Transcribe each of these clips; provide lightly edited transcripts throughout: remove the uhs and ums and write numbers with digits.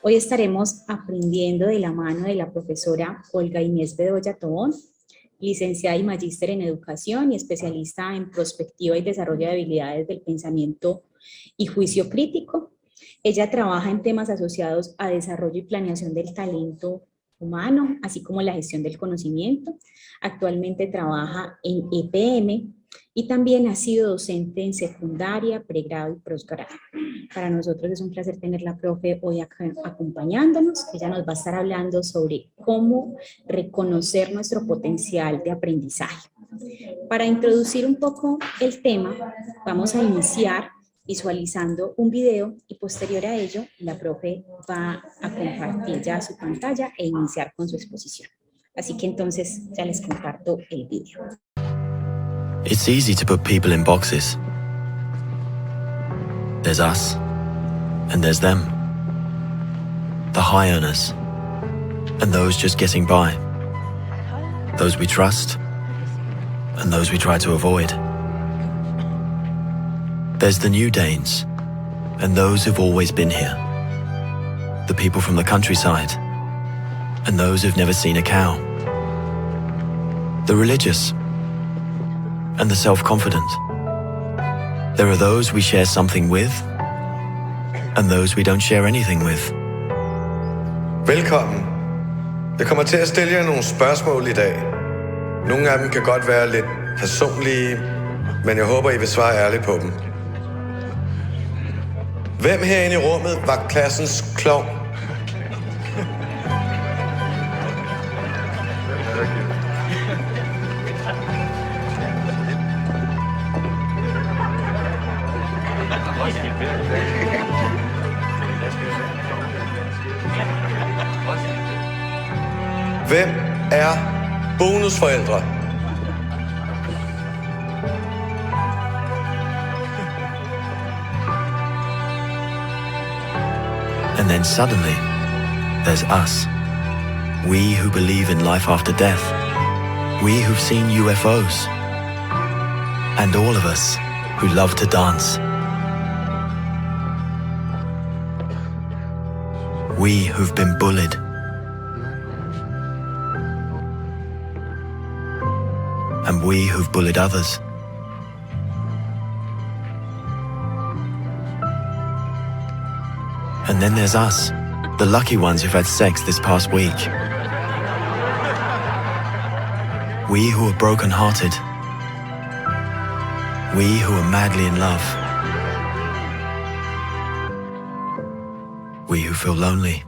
Hoy estaremos aprendiendo de la mano de la profesora Olga Inés Bedoya Tobón, licenciada y magíster en educación y especialista en prospectiva y desarrollo de habilidades del pensamiento y juicio crítico. Ella trabaja en temas asociados a desarrollo y planeación del talento humano, así como la gestión del conocimiento. Actualmente trabaja en EPM y también ha sido docente en secundaria, pregrado y posgrado. Para nosotros es un placer tener la profe hoy acá acompañándonos. Ella nos va a estar hablando sobre cómo reconocer nuestro potencial de aprendizaje. Para introducir un poco el tema, vamos a iniciar visualizando un video y posterior a ello la profe va a compartir ya su pantalla e iniciar con su exposición. Así que entonces ya les comparto el video. It's easy to put people in boxes. There's us, and there's them. The high earners, and those just getting by. Those we trust, and those we try to avoid. There's the new Danes, and those who've always been here. The people from the countryside, and those who've never seen a cow. The religious, and the self-confident. There are those we share something with, and those we don't share anything with. Velkommen. Jeg kommer til at stille jer nogle spørgsmål i dag. Nogle af dem kan godt være lidt personlige, men jeg håber, I vil svare ærligt på dem. Hvem herinde i rummet var klassens klovn? Hvem er bonusforældre? And then suddenly, there's us. We who believe in life after death. We who've seen UFOs. And all of us who love to dance. We who've been bullied. And we who've bullied others. And then there's us, the lucky ones who've had sex this past week. We who are broken-hearted. We who are madly in love. We who feel lonely.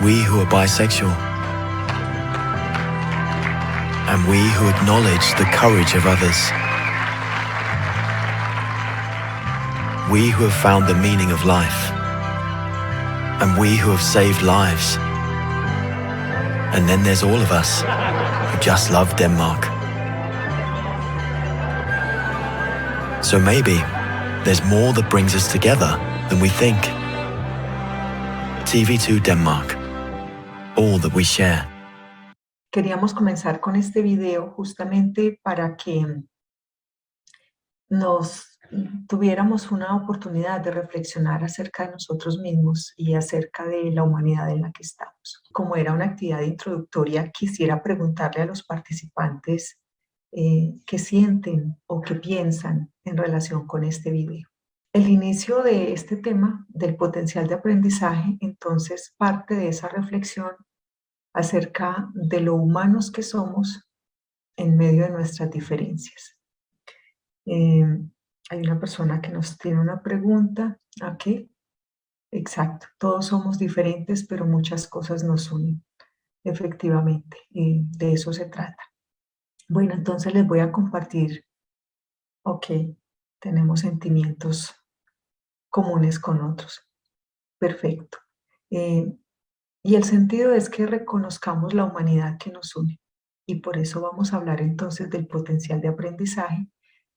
We who are bisexual. And we who acknowledge the courage of others. We who have found the meaning of life. And we who have saved lives. And then there's all of us who just love Denmark. So maybe there's more that brings us together than we think. TV2 Denmark. All that we share. Queríamos comenzar con este video justamente para que nos tuviéramos una oportunidad de reflexionar acerca de nosotros mismos y acerca de la humanidad en la que estamos. Como era una actividad introductoria, quisiera preguntarle a los participantes qué sienten o qué piensan en relación con este video. El inicio de este tema del potencial de aprendizaje, entonces, parte de esa reflexión acerca de lo humanos que somos en medio de nuestras diferencias. Hay una persona que nos tiene una pregunta aquí. Exacto, todos somos diferentes, pero muchas cosas nos unen. Efectivamente, de eso se trata. Bueno, entonces les voy a compartir. Ok, tenemos sentimientos comunes con otros. Perfecto. Y el sentido es que reconozcamos la humanidad que nos une y por eso vamos a hablar entonces del potencial de aprendizaje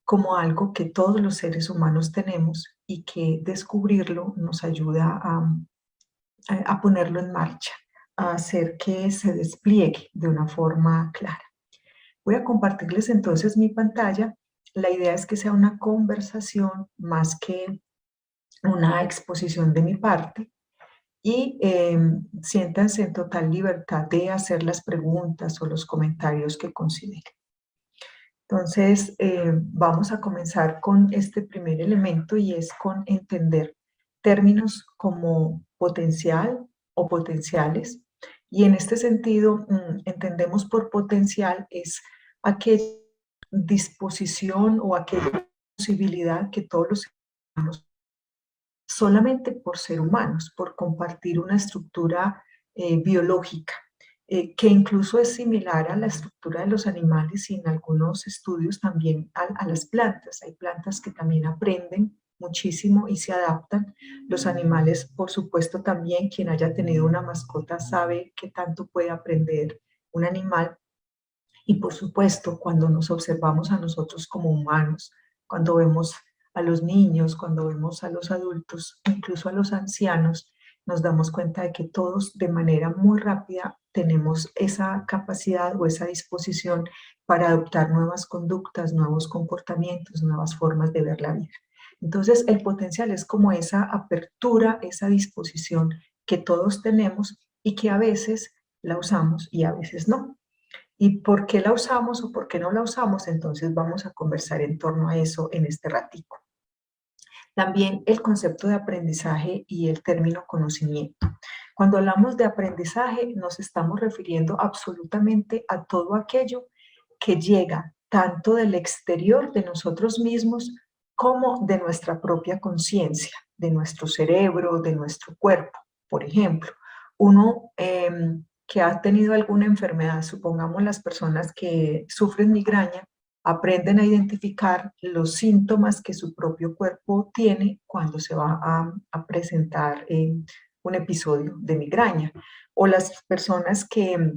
como algo que todos los seres humanos tenemos y que descubrirlo nos ayuda a ponerlo en marcha, a hacer que se despliegue de una forma clara. Voy a compartirles entonces mi pantalla. La idea es que sea una conversación más que una exposición de mi parte y siéntanse en total libertad de hacer las preguntas o los comentarios que consideren. Entonces, vamos a comenzar con este primer elemento y es con entender términos como potencial o potenciales. Y en este sentido, entendemos por potencial es aquella disposición o aquella posibilidad que todos los humanos, solamente por ser humanos, por compartir una estructura biológica, que incluso es similar a la estructura de los animales y en algunos estudios también a las plantas. Hay plantas que también aprenden muchísimo y se adaptan. Los animales, por supuesto, también. Quien haya tenido una mascota sabe qué tanto puede aprender un animal. Y por supuesto, cuando nos observamos a nosotros como humanos, cuando vemos a los niños, cuando vemos a los adultos, incluso a los ancianos, nos damos cuenta de que todos de manera muy rápida tenemos esa capacidad o esa disposición para adoptar nuevas conductas, nuevos comportamientos, nuevas formas de ver la vida. Entonces, el potencial es como esa apertura, esa disposición que todos tenemos y que a veces la usamos y a veces no. ¿Y por qué la usamos o por qué no la usamos? Entonces vamos a conversar en torno a eso en este ratico. También el concepto de aprendizaje y el término conocimiento. Cuando hablamos de aprendizaje nos estamos refiriendo absolutamente a todo aquello que llega tanto del exterior de nosotros mismos como de nuestra propia conciencia, de nuestro cerebro, de nuestro cuerpo. Por ejemplo, uno que ha tenido alguna enfermedad, supongamos las personas que sufren migraña, aprenden a identificar los síntomas que su propio cuerpo tiene cuando se va a presentar un episodio de migraña. O las personas que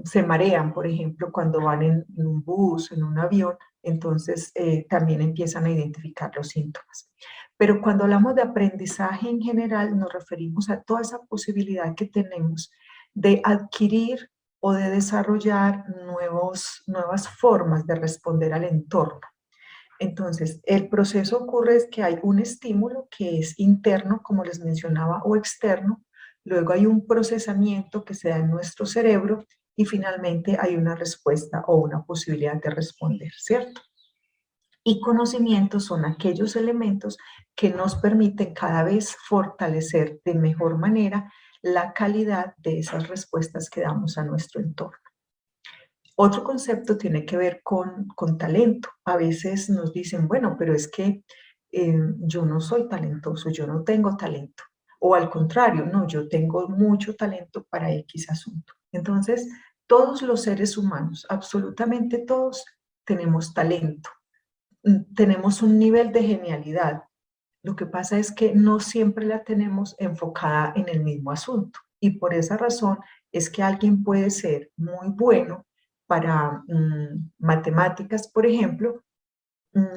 se marean, por ejemplo, cuando van en un bus, en un avión, entonces también empiezan a identificar los síntomas. Pero cuando hablamos de aprendizaje en general, nos referimos a toda esa posibilidad que tenemos de adquirir o de desarrollar nuevas formas de responder al entorno. Entonces, el proceso ocurre es que hay un estímulo que es interno, como les mencionaba, o externo, luego hay un procesamiento que se da en nuestro cerebro y finalmente hay una respuesta o una posibilidad de responder, ¿cierto? Y conocimientos son aquellos elementos que nos permiten cada vez fortalecer de mejor manera la calidad de esas respuestas que damos a nuestro entorno. Otro concepto tiene que ver con talento. A veces nos dicen, bueno, pero es que yo no soy talentoso, yo no tengo talento. O al contrario, no, yo tengo mucho talento para X asunto. Entonces, todos los seres humanos, absolutamente todos, tenemos talento. Tenemos un nivel de genialidad. Lo que pasa es que no siempre la tenemos enfocada en el mismo asunto. Y por esa razón es que alguien puede ser muy bueno para matemáticas, por ejemplo,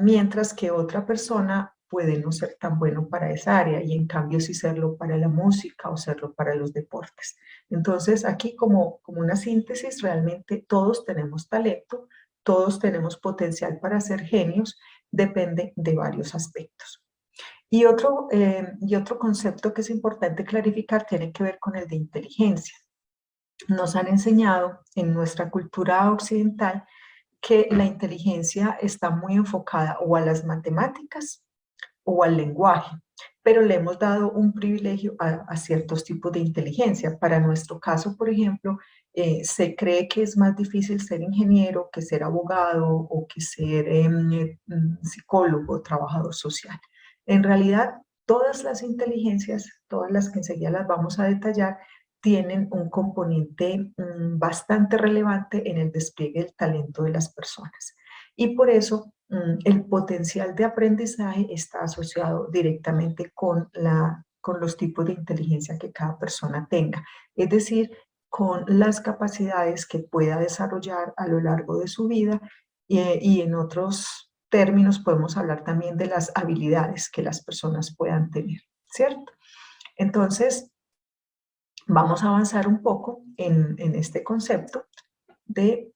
mientras que otra persona puede no ser tan bueno para esa área y en cambio sí serlo para la música o serlo para los deportes. Entonces aquí como una síntesis, realmente todos tenemos talento, todos tenemos potencial para ser genios, depende de varios aspectos. Y otro concepto que es importante clarificar tiene que ver con el de inteligencia. Nos han enseñado en nuestra cultura occidental que la inteligencia está muy enfocada o a las matemáticas o al lenguaje, pero le hemos dado un privilegio a ciertos tipos de inteligencia. Para nuestro caso, por ejemplo, se cree que es más difícil ser ingeniero que ser abogado o que ser psicólogo, trabajador social. En realidad, todas las inteligencias, todas las que enseguida las vamos a detallar, tienen un componente bastante relevante en el despliegue del talento de las personas. Y por eso el potencial de aprendizaje está asociado directamente con los tipos de inteligencia que cada persona tenga. Es decir, con las capacidades que pueda desarrollar a lo largo de su vida y en otros términos podemos hablar también de las habilidades que las personas puedan tener, ¿cierto? Entonces, vamos a avanzar un poco en este concepto de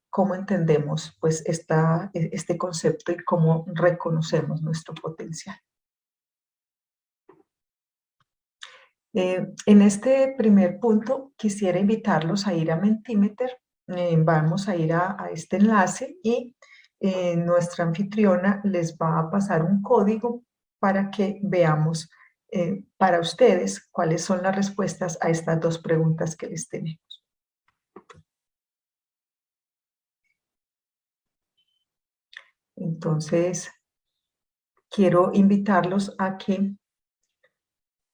cómo entendemos pues, este concepto y cómo reconocemos nuestro potencial. En este primer punto quisiera invitarlos a ir a Mentimeter. Vamos a ir a este enlace y nuestra anfitriona les va a pasar un código para que veamos para ustedes cuáles son las respuestas a estas dos preguntas que les tenemos. Entonces, quiero invitarlos a que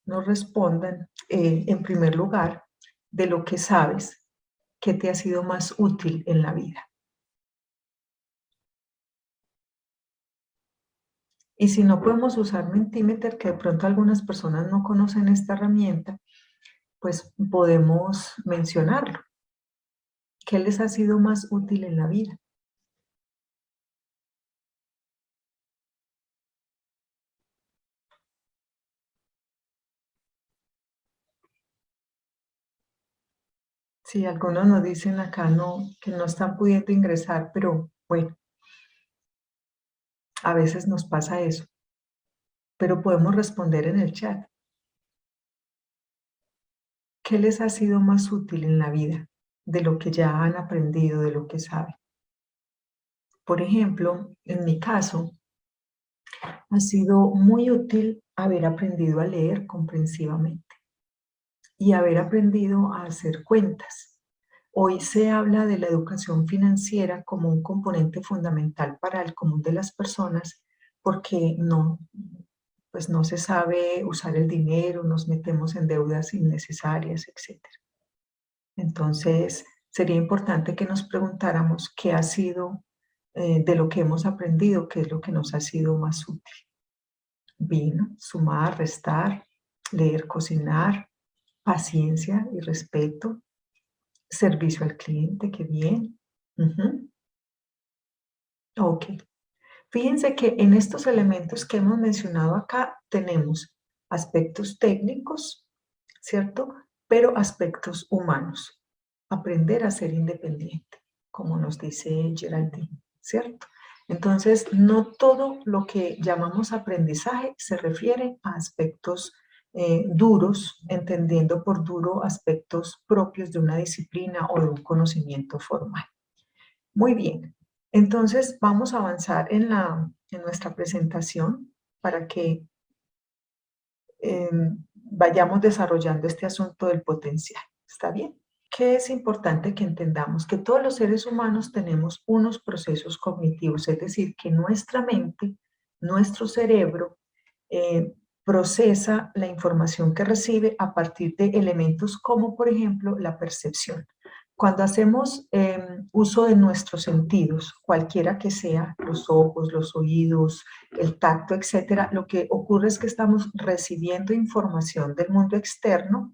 nos respondan, en primer lugar, de lo que sabes, ¿qué te ha sido más útil en la vida? Y si no podemos usar Mentimeter, que de pronto algunas personas no conocen esta herramienta, pues podemos mencionarlo. ¿Qué les ha sido más útil en la vida? Sí, algunos nos dicen acá que no están pudiendo ingresar, pero bueno, a veces nos pasa eso. Pero podemos responder en el chat. ¿Qué les ha sido más útil en la vida de lo que ya han aprendido, de lo que saben? Por ejemplo, en mi caso, ha sido muy útil haber aprendido a leer comprensivamente y haber aprendido a hacer cuentas. Hoy se habla de la educación financiera como un componente fundamental para el común de las personas porque pues no se sabe usar el dinero, nos metemos en deudas innecesarias, etc. Entonces, sería importante que nos preguntáramos qué ha sido de lo que hemos aprendido, qué es lo que nos ha sido más útil. Bien, sumar, restar, leer, cocinar, paciencia y respeto, servicio al cliente, qué bien. Ok. Fíjense que en estos elementos que hemos mencionado acá tenemos aspectos técnicos, ¿cierto? Pero aspectos humanos. Aprender a ser independiente, como nos dice Geraldine, ¿cierto? Entonces, no todo lo que llamamos aprendizaje se refiere a aspectos duros, entendiendo por duro aspectos propios de una disciplina o de un conocimiento formal. Muy bien, entonces vamos a avanzar en nuestra presentación para que vayamos desarrollando este asunto del potencial. ¿Está bien? ¿Qué es importante que entendamos? Que todos los seres humanos tenemos unos procesos cognitivos, es decir, que nuestra mente, nuestro cerebro, procesa la información que recibe a partir de elementos como, por ejemplo, la percepción. Cuando hacemos uso de nuestros sentidos, cualquiera que sea, los ojos, los oídos, el tacto, etcétera, lo que ocurre es que estamos recibiendo información del mundo externo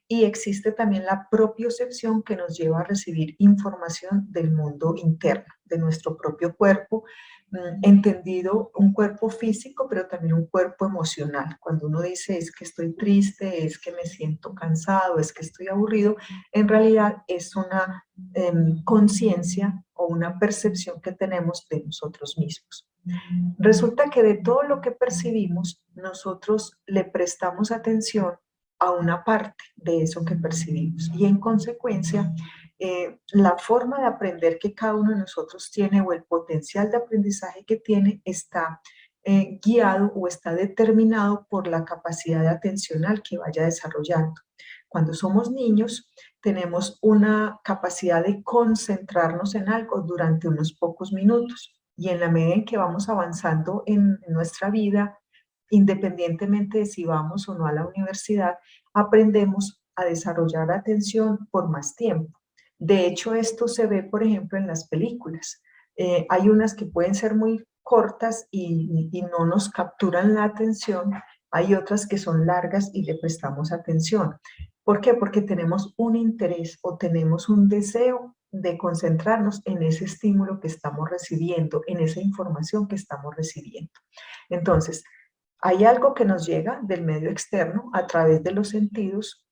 y existe también la propiocepción que nos lleva a recibir información del mundo interno, de nuestro propio cuerpo, entendido un cuerpo físico, pero también un cuerpo emocional. Cuando uno dice es que estoy triste, es que me siento cansado, es que estoy aburrido, en realidad es una conciencia o una percepción que tenemos de nosotros mismos. Resulta que de todo lo que percibimos, nosotros le prestamos atención a una parte de eso que percibimos y en consecuencia la forma de aprender que cada uno de nosotros tiene o el potencial de aprendizaje que tiene está guiado o está determinado por la capacidad atencional que vaya desarrollando. Cuando somos niños tenemos una capacidad de concentrarnos en algo durante unos pocos minutos y en la medida en que vamos avanzando en nuestra vida, independientemente de si vamos o no a la universidad, aprendemos a desarrollar atención por más tiempo. De hecho, esto se ve, por ejemplo, en las películas. Hay unas que pueden ser muy cortas y no nos capturan la atención. Hay otras que son largas y le prestamos atención. ¿Por qué? Porque tenemos un interés o tenemos un deseo de concentrarnos en ese estímulo que estamos recibiendo, en esa información que estamos recibiendo. Entonces, hay algo que nos llega del medio externo a través de los sentidos,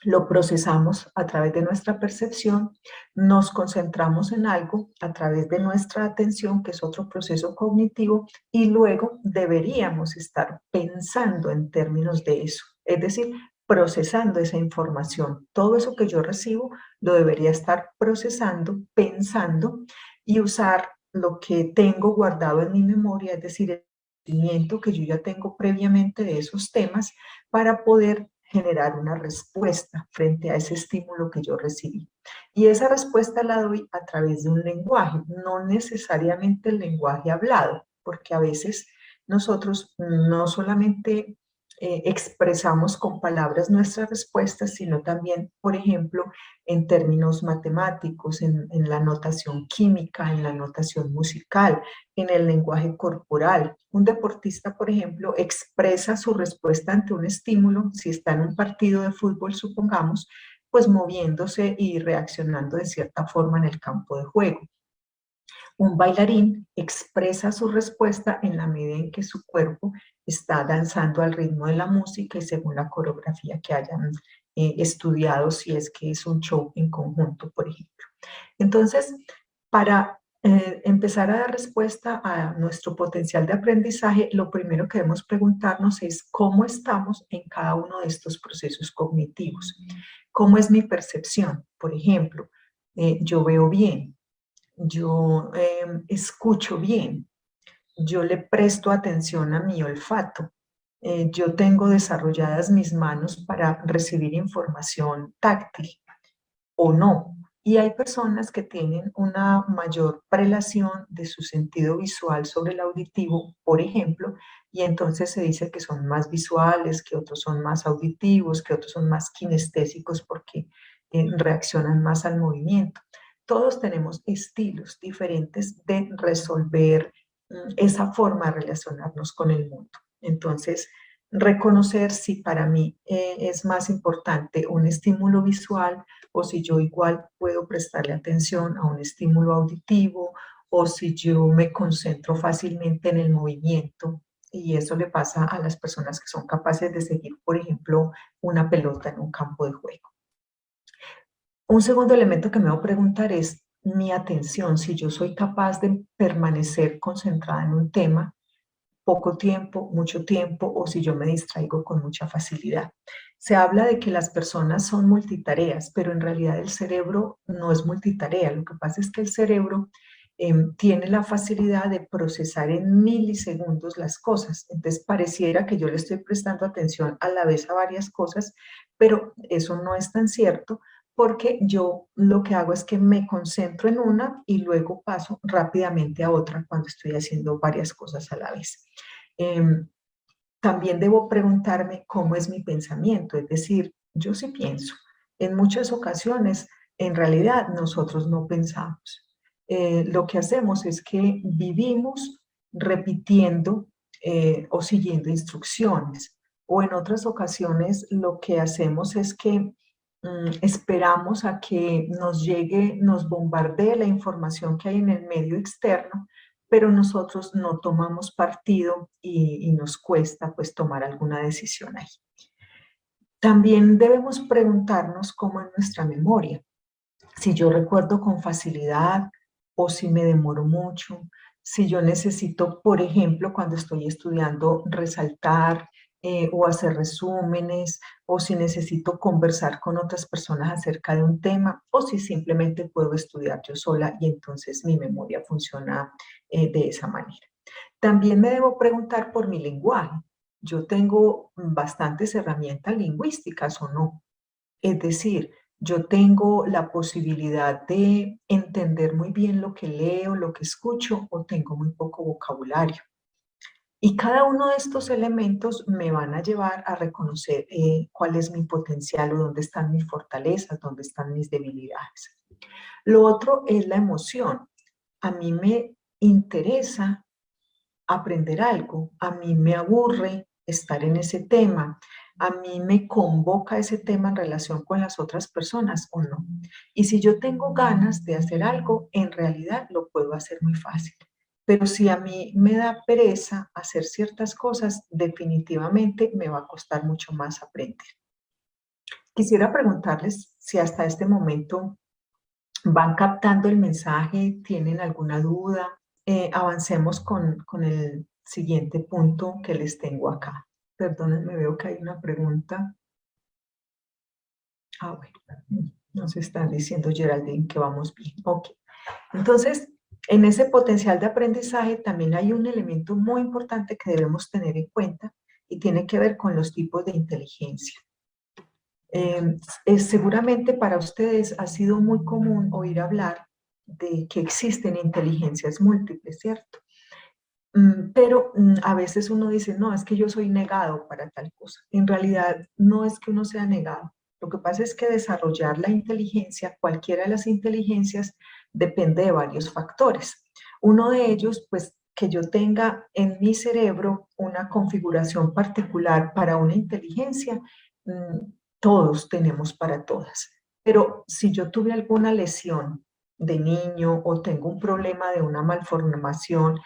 lo procesamos a través de nuestra percepción, nos concentramos en algo a través de nuestra atención, que es otro proceso cognitivo, y luego deberíamos estar pensando en términos de eso, es decir, procesando esa información. Todo eso que yo recibo lo debería estar procesando, pensando y usar lo que tengo guardado en mi memoria, es decir, el conocimiento que yo ya tengo previamente de esos temas para poder generar una respuesta frente a ese estímulo que yo recibí. Y esa respuesta la doy a través de un lenguaje, no necesariamente el lenguaje hablado, porque a veces nosotros no solamente expresamos con palabras nuestras respuestas, sino también, por ejemplo, en términos matemáticos, en la notación química, en la notación musical, en el lenguaje corporal. Un deportista, por ejemplo, expresa su respuesta ante un estímulo, si está en un partido de fútbol, supongamos, pues moviéndose y reaccionando de cierta forma en el campo de juego. Un bailarín expresa su respuesta en la medida en que su cuerpo está danzando al ritmo de la música y según la coreografía que hayan estudiado, si es que es un show en conjunto, por ejemplo. Entonces, para empezar a dar respuesta a nuestro potencial de aprendizaje, lo primero que debemos preguntarnos es cómo estamos en cada uno de estos procesos cognitivos. ¿Cómo es mi percepción? Por ejemplo, yo veo bien, yo escucho bien, yo le presto atención a mi olfato, yo tengo desarrolladas mis manos para recibir información táctil o no. Y hay personas que tienen una mayor prelación de su sentido visual sobre el auditivo, por ejemplo, y entonces se dice que son más visuales, que otros son más auditivos, que otros son más kinestésicos porque reaccionan más al movimiento. Todos tenemos estilos diferentes de resolver esa forma de relacionarnos con el mundo. Entonces, reconocer si para mí es más importante un estímulo visual o si yo igual puedo prestarle atención a un estímulo auditivo o si yo me concentro fácilmente en el movimiento. Y eso le pasa a las personas que son capaces de seguir, por ejemplo, una pelota en un campo de juego. Un segundo elemento que me voy a preguntar es mi atención, si yo soy capaz de permanecer concentrada en un tema poco tiempo, mucho tiempo, o si yo me distraigo con mucha facilidad. Se habla de que las personas son multitareas, pero en realidad el cerebro no es multitarea. Lo que pasa es que el cerebro tiene la facilidad de procesar en milisegundos las cosas. Entonces pareciera que yo le estoy prestando atención a la vez a varias cosas, pero eso no es tan cierto porque yo lo que hago es que me concentro en una y luego paso rápidamente a otra cuando estoy haciendo varias cosas a la vez. También debo preguntarme cómo es mi pensamiento, es decir, yo sí pienso. En muchas ocasiones, en realidad, nosotros no pensamos. Lo que hacemos es que vivimos repitiendo o siguiendo instrucciones. O en otras ocasiones lo que hacemos es que esperamos a que nos llegue, nos bombardee la información que hay en el medio externo, pero nosotros no tomamos partido y nos cuesta pues tomar alguna decisión ahí. También debemos preguntarnos cómo es nuestra memoria, si yo recuerdo con facilidad o si me demoro mucho, si yo necesito, por ejemplo, cuando estoy estudiando, resaltar o hacer resúmenes, o si necesito conversar con otras personas acerca de un tema, o si simplemente puedo estudiar yo sola y entonces mi memoria funciona de esa manera. También me debo preguntar por mi lenguaje. Yo tengo bastantes herramientas lingüísticas o no. Es decir, yo tengo la posibilidad de entender muy bien lo que leo, lo que escucho, o tengo muy poco vocabulario. Y cada uno de estos elementos me van a llevar a reconocer cuál es mi potencial o dónde están mis fortalezas, dónde están mis debilidades. Lo otro es la emoción. A mí me interesa aprender algo, a mí me aburre estar en ese tema, ¿A mí me convoca ese tema en relación con las otras personas o no? Y si yo tengo ganas de hacer algo, en realidad lo puedo hacer muy fácil. Pero si a mí me da pereza hacer ciertas cosas, definitivamente me va a costar mucho más aprender. Quisiera preguntarles si hasta este momento van captando el mensaje, tienen alguna duda. Avancemos con el siguiente punto que les tengo acá. Perdónenme, veo que hay una pregunta. Bueno, nos está diciendo Geraldine que vamos bien. Ok. Entonces, en ese potencial de aprendizaje también hay un elemento muy importante que debemos tener en cuenta y tiene que ver con los tipos de inteligencia. Seguramente para ustedes ha sido muy común oír hablar de que existen inteligencias múltiples, ¿cierto? Pero a veces uno dice, no, es que yo soy negado para tal cosa. En realidad no es que uno sea negado. Lo que pasa es que desarrollar la inteligencia, cualquiera de las inteligencias, depende de varios factores. Uno de ellos, pues, que yo tenga en mi cerebro una configuración particular para una inteligencia, todos tenemos para todas. Pero si yo tuve alguna lesión de niño o tengo un problema de una malformación,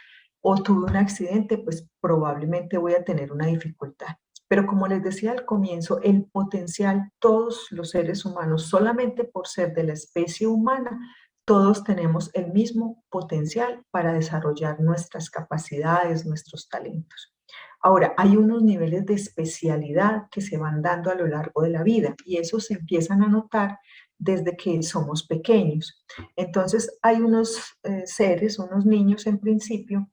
o tuve un accidente, pues probablemente voy a tener una dificultad. Pero como les decía al comienzo, el potencial, todos los seres humanos, solamente por ser de la especie humana, todos tenemos el mismo potencial para desarrollar nuestras capacidades, nuestros talentos. Ahora, hay unos niveles de especialidad que se van dando a lo largo de la vida y esos se empiezan a notar desde que somos pequeños. Entonces, hay unos seres, unos niños en principio,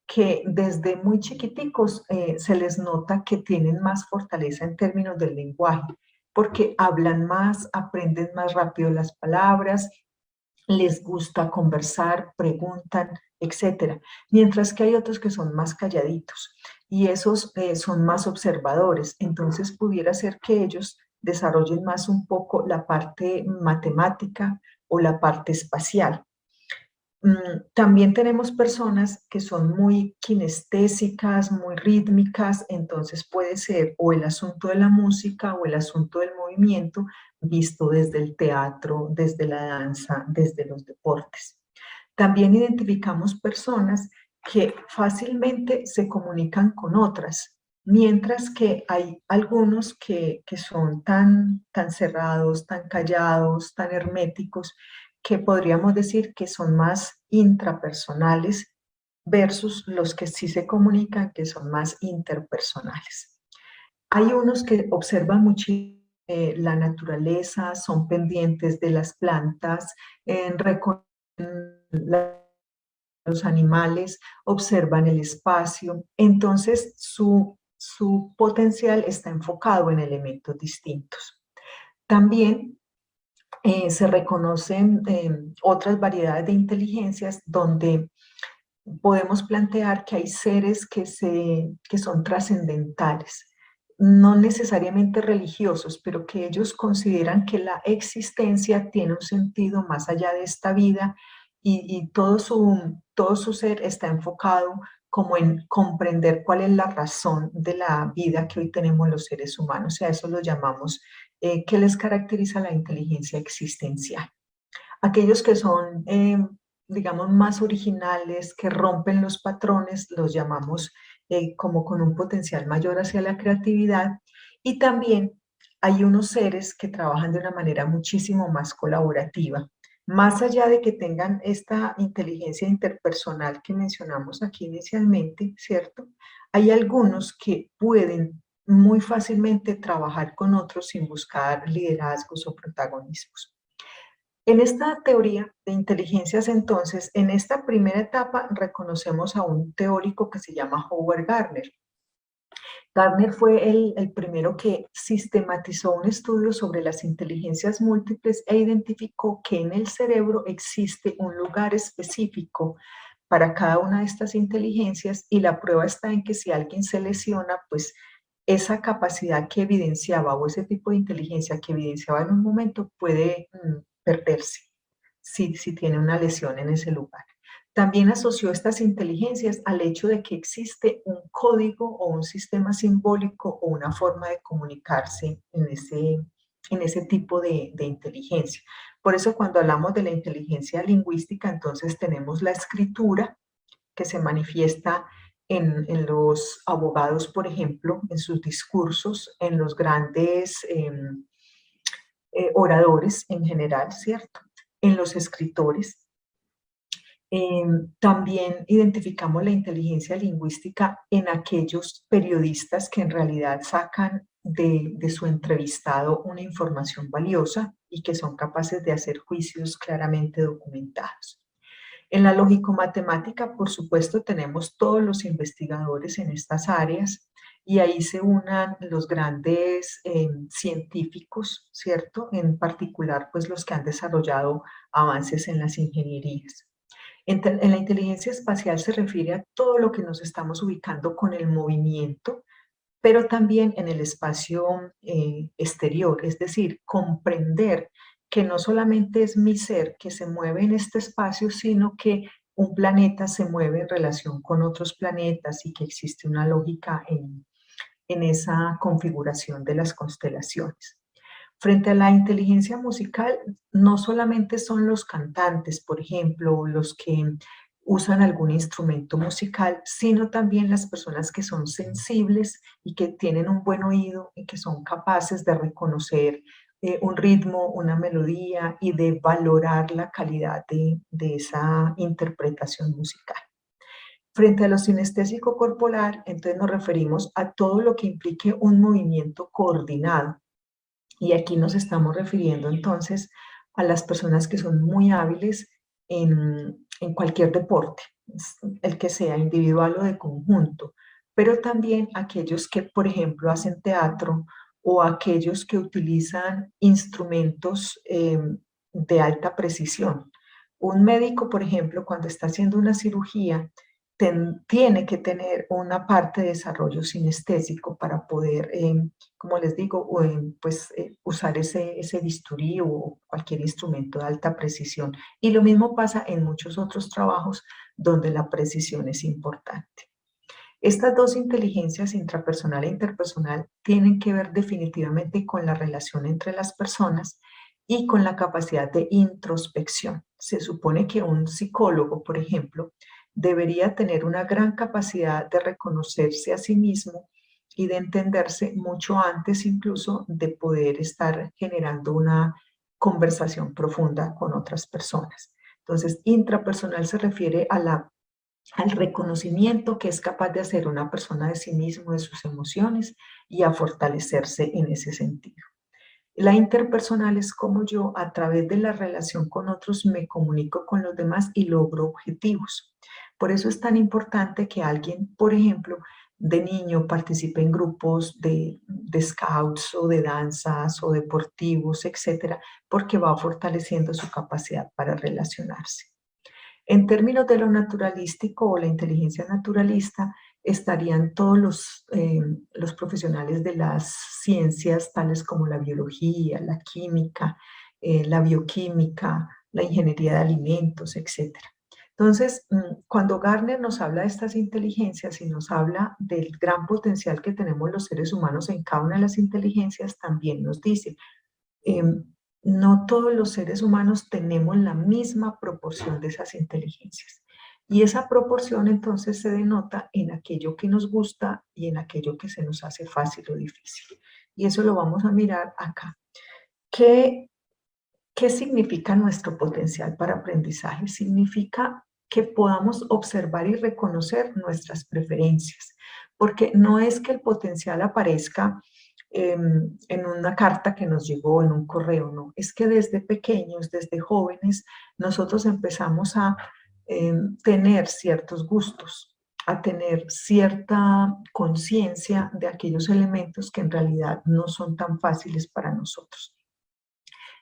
que desde muy chiquiticos se les nota que tienen más fortaleza en términos del lenguaje, porque hablan más, aprenden más rápido las palabras, les gusta conversar, preguntan, etcétera. Mientras que hay otros que son más calladitos y esos son más observadores. Entonces pudiera ser que ellos desarrollen más un poco la parte matemática o la parte espacial. También tenemos personas que son muy kinestésicas, muy rítmicas, entonces puede ser o el asunto de la música o el asunto del movimiento visto desde el teatro, desde la danza, desde los deportes. También identificamos personas que fácilmente se comunican con otras, mientras que hay algunos que son tan cerrados, tan callados, tan herméticos, que podríamos decir que son más intrapersonales versus los que sí se comunican, que son más interpersonales. Hay unos que observan mucho la naturaleza, son pendientes de las plantas, reconocen los animales, observan el espacio, entonces su potencial está enfocado en elementos distintos. También se reconocen otras variedades de inteligencias donde podemos plantear que hay seres que son trascendentales, no necesariamente religiosos, pero que ellos consideran que la existencia tiene un sentido más allá de esta vida y todo su ser está enfocado como en comprender cuál es la razón de la vida que hoy tenemos los seres humanos. Y a eso lo llamamos, ¿qué les caracteriza la inteligencia existencial? Aquellos que son, digamos, más originales, que rompen los patrones, los llamamos como con un potencial mayor hacia la creatividad. Y también hay unos seres que trabajan de una manera muchísimo más colaborativa. Más allá de que tengan esta inteligencia interpersonal que mencionamos aquí inicialmente, ¿cierto? Hay algunos que pueden muy fácilmente trabajar con otros sin buscar liderazgos o protagonismos. En esta teoría de inteligencias, entonces, en esta primera etapa reconocemos a un teórico que se llama Howard Gardner. Gardner fue el primero que sistematizó un estudio sobre las inteligencias múltiples e identificó que en el cerebro existe un lugar específico para cada una de estas inteligencias y la prueba está en que si alguien se lesiona, pues esa capacidad que evidenciaba o ese tipo de inteligencia que evidenciaba en un momento puede perderse si tiene una lesión en ese lugar. También asoció estas inteligencias al hecho de que existe un código o un sistema simbólico o una forma de comunicarse en ese tipo de inteligencia. Por eso cuando hablamos de la inteligencia lingüística, entonces tenemos la escritura que se manifiesta en los abogados, por ejemplo, en sus discursos, en los grandes oradores en general, ¿cierto? En los escritores. También identificamos la inteligencia lingüística en aquellos periodistas que en realidad sacan de su entrevistado una información valiosa y que son capaces de hacer juicios claramente documentados. En la lógico-matemática, por supuesto, tenemos todos los investigadores en estas áreas y ahí se unan los grandes científicos, ¿cierto? En particular, pues los que han desarrollado avances en las ingenierías. En la inteligencia espacial se refiere a todo lo que nos estamos ubicando con el movimiento, pero también en el espacio exterior, es decir, comprender que no solamente es mi ser que se mueve en este espacio, sino que un planeta se mueve en relación con otros planetas y que existe una lógica en esa configuración de las constelaciones. Frente a la inteligencia musical, no solamente son los cantantes, por ejemplo, los que usan algún instrumento musical, sino también las personas que son sensibles y que tienen un buen oído y que son capaces de reconocer un ritmo, una melodía y de valorar la calidad de esa interpretación musical. Frente a lo sinestésico corporal, entonces nos referimos a todo lo que implique un movimiento coordinado. Y aquí nos estamos refiriendo entonces a las personas que son muy hábiles en cualquier deporte, el que sea individual o de conjunto, pero también aquellos que, por ejemplo, hacen teatro o aquellos que utilizan instrumentos de alta precisión. Un médico, por ejemplo, cuando está haciendo una cirugía, tiene que tener una parte de desarrollo sinestésico para poder, como les digo, usar ese bisturí o cualquier instrumento de alta precisión. Y lo mismo pasa en muchos otros trabajos donde la precisión es importante. Estas dos inteligencias, intrapersonal e interpersonal, tienen que ver definitivamente con la relación entre las personas y con la capacidad de introspección. Se supone que un psicólogo, por ejemplo, debería tener una gran capacidad de reconocerse a sí mismo y de entenderse mucho antes incluso de poder estar generando una conversación profunda con otras personas. Entonces, intrapersonal se refiere al reconocimiento que es capaz de hacer una persona de sí mismo, de sus emociones y a fortalecerse en ese sentido. La interpersonal es como yo, a través de la relación con otros, me comunico con los demás y logro objetivos. Por eso es tan importante que alguien, por ejemplo, de niño participe en grupos de scouts o de danzas o deportivos, etcétera, porque va fortaleciendo su capacidad para relacionarse. En términos de lo naturalístico o la inteligencia naturalista, estarían todos los profesionales de las ciencias, tales como la biología, la química, la bioquímica, la ingeniería de alimentos, etc. Entonces, cuando Gardner nos habla de estas inteligencias y nos habla del gran potencial que tenemos los seres humanos en cada una de las inteligencias, también nos dice, no todos los seres humanos tenemos la misma proporción de esas inteligencias. Y esa proporción entonces se denota en aquello que nos gusta y en aquello que se nos hace fácil o difícil. Y eso lo vamos a mirar acá. ¿Qué significa nuestro potencial para aprendizaje? Significa que podamos observar y reconocer nuestras preferencias. Porque no es que el potencial aparezca en una carta que nos llegó, en un correo, no. Es que desde pequeños, desde jóvenes, nosotros empezamos a tener ciertos gustos, a tener cierta conciencia de aquellos elementos que en realidad no son tan fáciles para nosotros.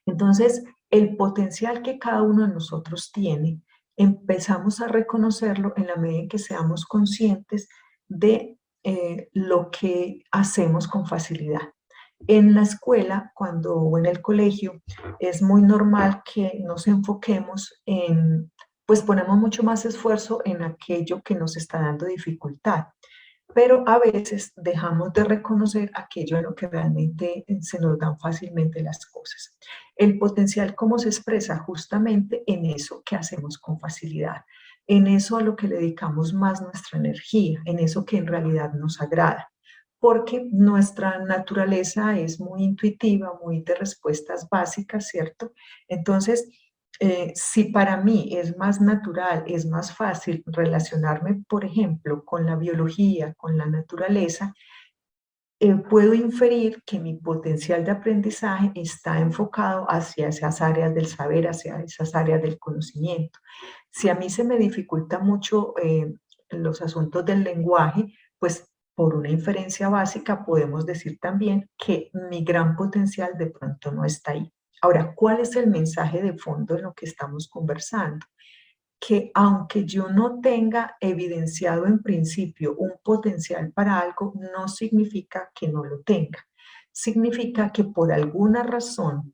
Entonces, el potencial que cada uno de nosotros tiene, empezamos a reconocerlo en la medida en que seamos conscientes de lo que hacemos con facilidad. En la escuela o en el colegio es muy normal que nos enfoquemos en pues ponemos mucho más esfuerzo en aquello que nos está dando dificultad, pero a veces dejamos de reconocer aquello en lo que realmente se nos dan fácilmente las cosas. El potencial, ¿cómo se expresa? Justamente en eso que hacemos con facilidad, en eso a lo que le dedicamos más nuestra energía, en eso que en realidad nos agrada, porque nuestra naturaleza es muy intuitiva, muy de respuestas básicas, ¿cierto? Entonces, si para mí es más natural, es más fácil relacionarme, por ejemplo, con la biología, con la naturaleza, puedo inferir que mi potencial de aprendizaje está enfocado hacia esas áreas del saber, hacia esas áreas del conocimiento. Si a mí se me dificulta mucho los asuntos del lenguaje, pues por una inferencia básica podemos decir también que mi gran potencial de pronto no está ahí. Ahora, ¿cuál es el mensaje de fondo en lo que estamos conversando? Que aunque yo no tenga evidenciado en principio un potencial para algo, no significa que no lo tenga. Significa que por alguna razón,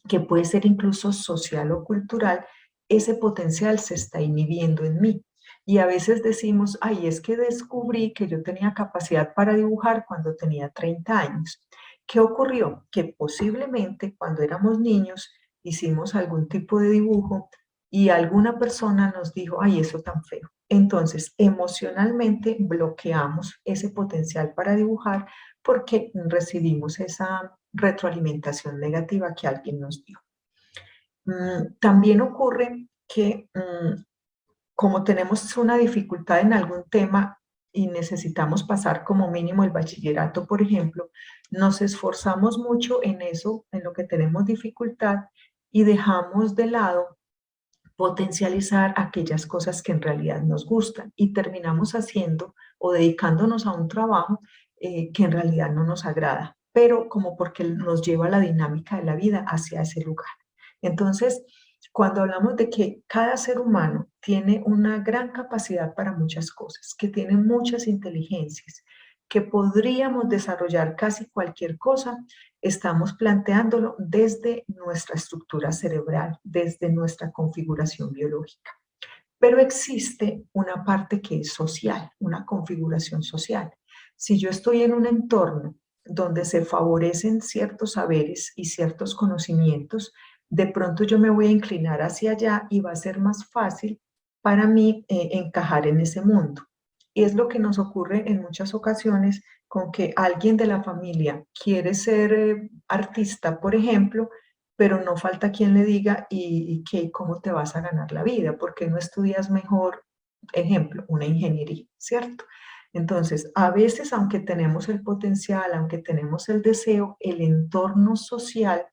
que puede ser incluso social o cultural, ese potencial se está inhibiendo en mí. Y a veces decimos, ay, es que descubrí que yo tenía capacidad para dibujar cuando tenía 30 años. ¿Qué ocurrió? Que posiblemente cuando éramos niños hicimos algún tipo de dibujo y alguna persona nos dijo, ay, eso tan feo. Entonces, emocionalmente bloqueamos ese potencial para dibujar porque recibimos esa retroalimentación negativa que alguien nos dio. También ocurre que como tenemos una dificultad en algún tema y necesitamos pasar como mínimo el bachillerato, por ejemplo, nos esforzamos mucho en eso, en lo que tenemos dificultad y dejamos de lado potencializar aquellas cosas que en realidad nos gustan y terminamos haciendo o dedicándonos a un trabajo que en realidad no nos agrada, pero como porque nos lleva la dinámica de la vida hacia ese lugar. Entonces, cuando hablamos de que cada ser humano tiene una gran capacidad para muchas cosas, que tiene muchas inteligencias, que podríamos desarrollar casi cualquier cosa, estamos planteándolo desde nuestra estructura cerebral, desde nuestra configuración biológica. Pero existe una parte que es social, una configuración social. Si yo estoy en un entorno donde se favorecen ciertos saberes y ciertos conocimientos, de pronto yo me voy a inclinar hacia allá y va a ser más fácil para mí encajar en ese mundo. Y es lo que nos ocurre en muchas ocasiones con que alguien de la familia quiere ser artista, por ejemplo, pero no falta quien le diga, ¿y cómo te vas a ganar la vida? ¿Por qué no estudias mejor, ejemplo, una ingeniería, ¿cierto? Entonces, a veces, aunque tenemos el potencial, aunque tenemos el deseo, el entorno social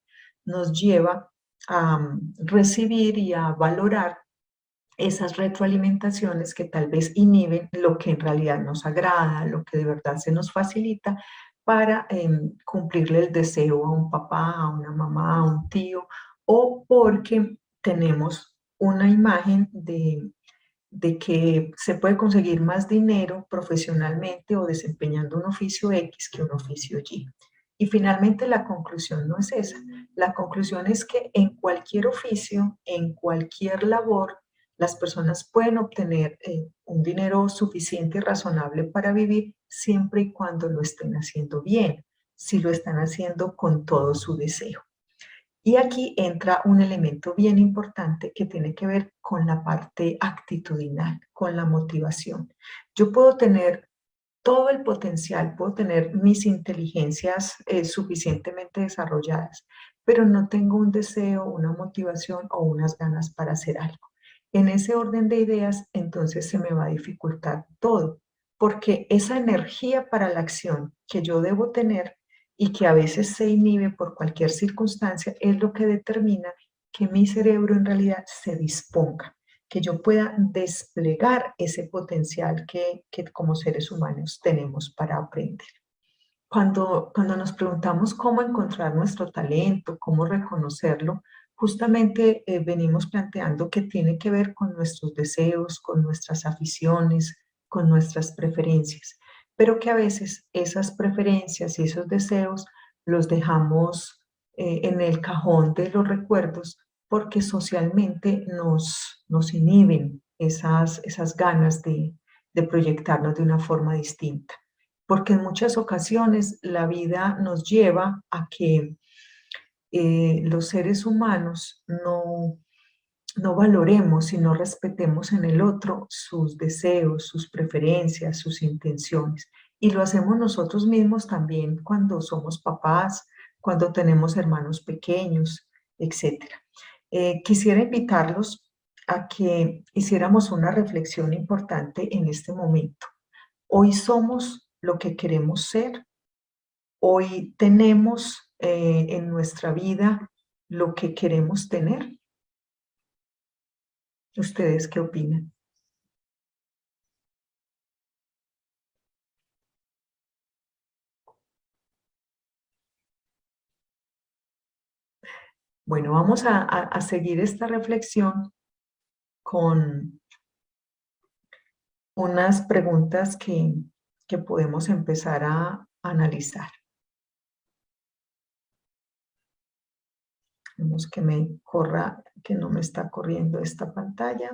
nos lleva a recibir y a valorar esas retroalimentaciones que tal vez inhiben lo que en realidad nos agrada, lo que de verdad se nos facilita para cumplirle el deseo a un papá, a una mamá, a un tío, o porque tenemos una imagen de que se puede conseguir más dinero profesionalmente o desempeñando un oficio X que un oficio Y. Y finalmente la conclusión no es esa. La conclusión es que en cualquier oficio, en cualquier labor, las personas pueden obtener un dinero suficiente y razonable para vivir siempre y cuando lo estén haciendo bien, si lo están haciendo con todo su deseo. Y aquí entra un elemento bien importante que tiene que ver con la parte actitudinal, con la motivación. Yo puedo tener todo el potencial, puedo tener mis inteligencias suficientemente desarrolladas, pero no tengo un deseo, una motivación o unas ganas para hacer algo. En ese orden de ideas, entonces se me va a dificultar todo, porque esa energía para la acción que yo debo tener y que a veces se inhibe por cualquier circunstancia es lo que determina que mi cerebro en realidad se disponga, que yo pueda desplegar ese potencial que como seres humanos tenemos para aprender. Cuando nos preguntamos cómo encontrar nuestro talento, cómo reconocerlo, justamente venimos planteando que tiene que ver con nuestros deseos, con nuestras aficiones, con nuestras preferencias, pero que a veces esas preferencias y esos deseos los dejamos en el cajón de los recuerdos porque socialmente nos inhiben esas ganas de proyectarnos de una forma distinta. Porque en muchas ocasiones la vida nos lleva a que los seres humanos no valoremos y no respetemos en el otro sus deseos, sus preferencias, sus intenciones. Y lo hacemos nosotros mismos también cuando somos papás, cuando tenemos hermanos pequeños, etc. Quisiera invitarlos a que hiciéramos una reflexión importante en este momento. Hoy somos lo que queremos ser. Hoy tenemos en nuestra vida lo que queremos tener. ¿Ustedes qué opinan? Bueno, vamos a seguir esta reflexión con unas preguntas que podemos empezar a analizar. Vemos que me corra, que no me está corriendo esta pantalla.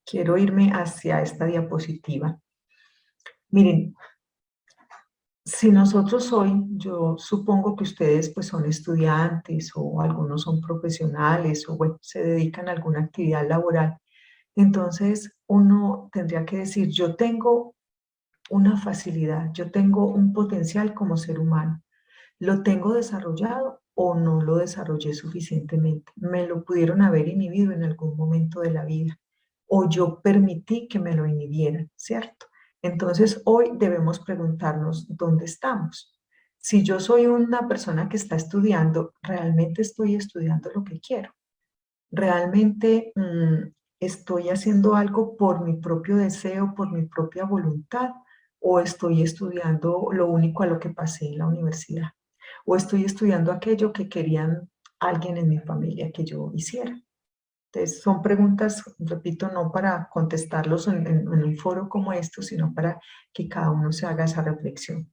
Quiero irme hacia esta diapositiva. Miren, si nosotros hoy, yo supongo que ustedes pues son estudiantes o algunos son profesionales o bueno, se dedican a alguna actividad laboral, entonces uno tendría que decir, yo tengo una facilidad, yo tengo un potencial como ser humano. ¿Lo tengo desarrollado o no lo desarrollé suficientemente? ¿Me lo pudieron haber inhibido en algún momento de la vida? ¿O yo permití que me lo inhibieran, cierto? Entonces, hoy debemos preguntarnos dónde estamos. Si yo soy una persona que está estudiando, ¿realmente estoy estudiando lo que quiero? ¿Realmente estoy haciendo algo por mi propio deseo, por mi propia voluntad? ¿O estoy estudiando lo único a lo que pasé en la universidad? ¿O estoy estudiando aquello que querían alguien en mi familia que yo hiciera? Entonces, son preguntas, repito, no para contestarlos en un foro como esto, sino para que cada uno se haga esa reflexión.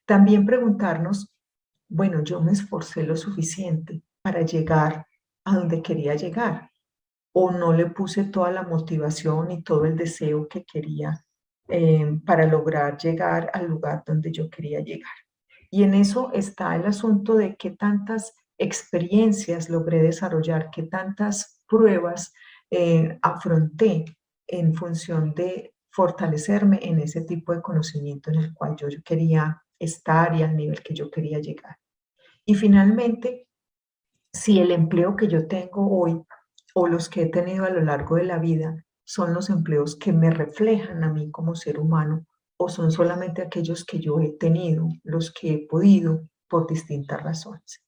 También preguntarnos, bueno, yo me esforcé lo suficiente para llegar a donde quería llegar, o no le puse toda la motivación y todo el deseo que quería para lograr llegar al lugar donde yo quería llegar. Y en eso está el asunto de qué tantas experiencias logré desarrollar, qué tantas pruebas afronté en función de fortalecerme en ese tipo de conocimiento en el cual yo quería estar y al nivel que yo quería llegar. Y finalmente, si el empleo que yo tengo hoy o los que he tenido a lo largo de la vida son los empleos que me reflejan a mí como ser humano o son solamente aquellos que yo he tenido, los que he podido por distintas razones.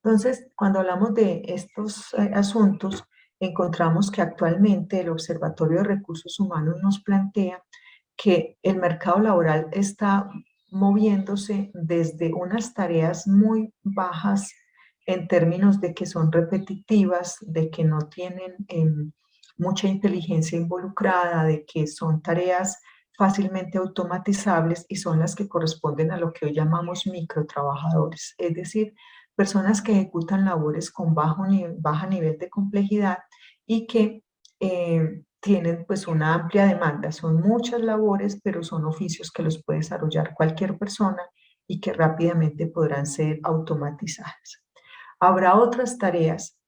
Entonces, cuando hablamos de estos asuntos, encontramos que actualmente el Observatorio de Recursos Humanos nos plantea que el mercado laboral está moviéndose desde unas tareas muy bajas en términos de que son repetitivas, de que no tienen mucha inteligencia involucrada, de que son tareas fácilmente automatizables y son las que corresponden a lo que hoy llamamos microtrabajadores, es decir, personas que ejecutan labores con baja nivel de complejidad y que tienen pues una amplia demanda. Son muchas labores, pero son oficios que los puede desarrollar cualquier persona y que rápidamente podrán ser automatizadas. Habrá otras tareas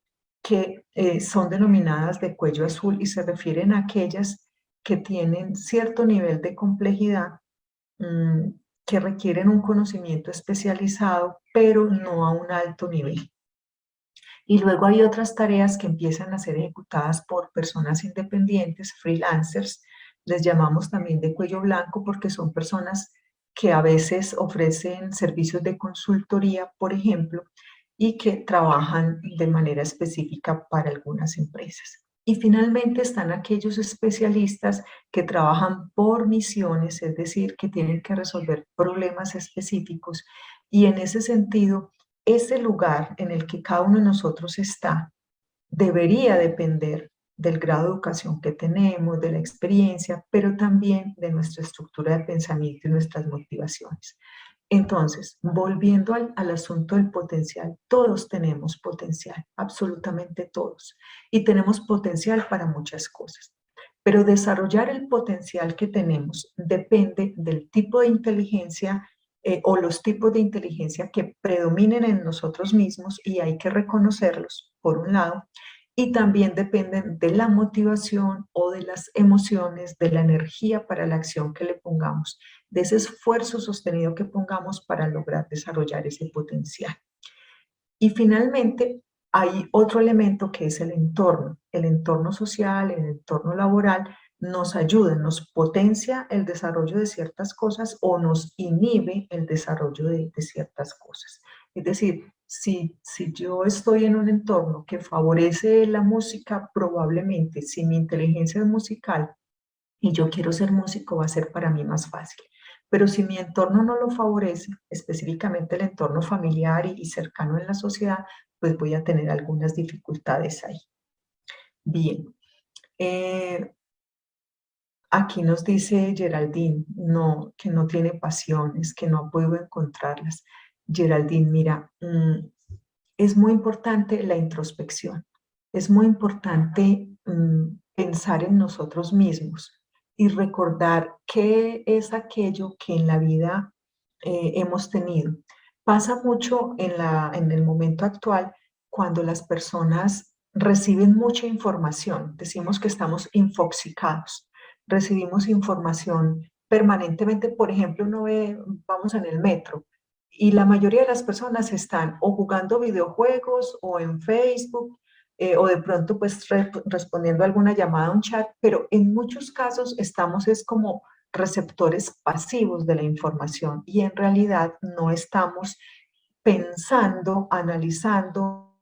que son denominadas de cuello azul y se refieren a aquellas que tienen cierto nivel de complejidad, que requieren un conocimiento especializado, pero no a un alto nivel. Y luego hay otras tareas que empiezan a ser ejecutadas por personas independientes, freelancers, les llamamos también de cuello blanco porque son personas que a veces ofrecen servicios de consultoría, por ejemplo, y que trabajan de manera específica para algunas empresas. Y finalmente están aquellos especialistas que trabajan por misiones, es decir, que tienen que resolver problemas específicos. Y en ese sentido, ese lugar en el que cada uno de nosotros está debería depender del grado de educación que tenemos, de la experiencia, pero también de nuestra estructura de pensamiento y nuestras motivaciones. Entonces, volviendo al asunto del potencial, todos tenemos potencial, absolutamente todos, y tenemos potencial para muchas cosas. Pero desarrollar el potencial que tenemos depende del tipo de inteligencia o los tipos de inteligencia que predominen en nosotros mismos y hay que reconocerlos, por un lado, y también dependen de la motivación o de las emociones, de la energía para la acción que le pongamos, de ese esfuerzo sostenido que pongamos para lograr desarrollar ese potencial. Y finalmente, hay otro elemento que es el entorno social, el entorno laboral, nos ayuda, nos potencia el desarrollo de ciertas cosas o nos inhibe el desarrollo de ciertas cosas. Es decir, si yo estoy en un entorno que favorece la música, probablemente si mi inteligencia es musical y yo quiero ser músico, va a ser para mí más fácil. Pero si mi entorno no lo favorece, específicamente el entorno familiar y cercano en la sociedad, pues voy a tener algunas dificultades ahí. Bien, aquí nos dice Geraldine, no, que no tiene pasiones, que no ha podido encontrarlas. Geraldine, mira, es muy importante la introspección, es muy importante pensar en nosotros mismos y recordar qué es aquello que en la vida hemos tenido. Pasa mucho en el momento actual cuando las personas reciben mucha información, decimos que estamos infoxicados, recibimos información permanentemente, por ejemplo, vamos en el metro, y la mayoría de las personas están o jugando videojuegos o en Facebook o de pronto pues respondiendo a alguna llamada a un chat, pero en muchos casos estamos es como receptores pasivos de la información y en realidad no estamos pensando, analizando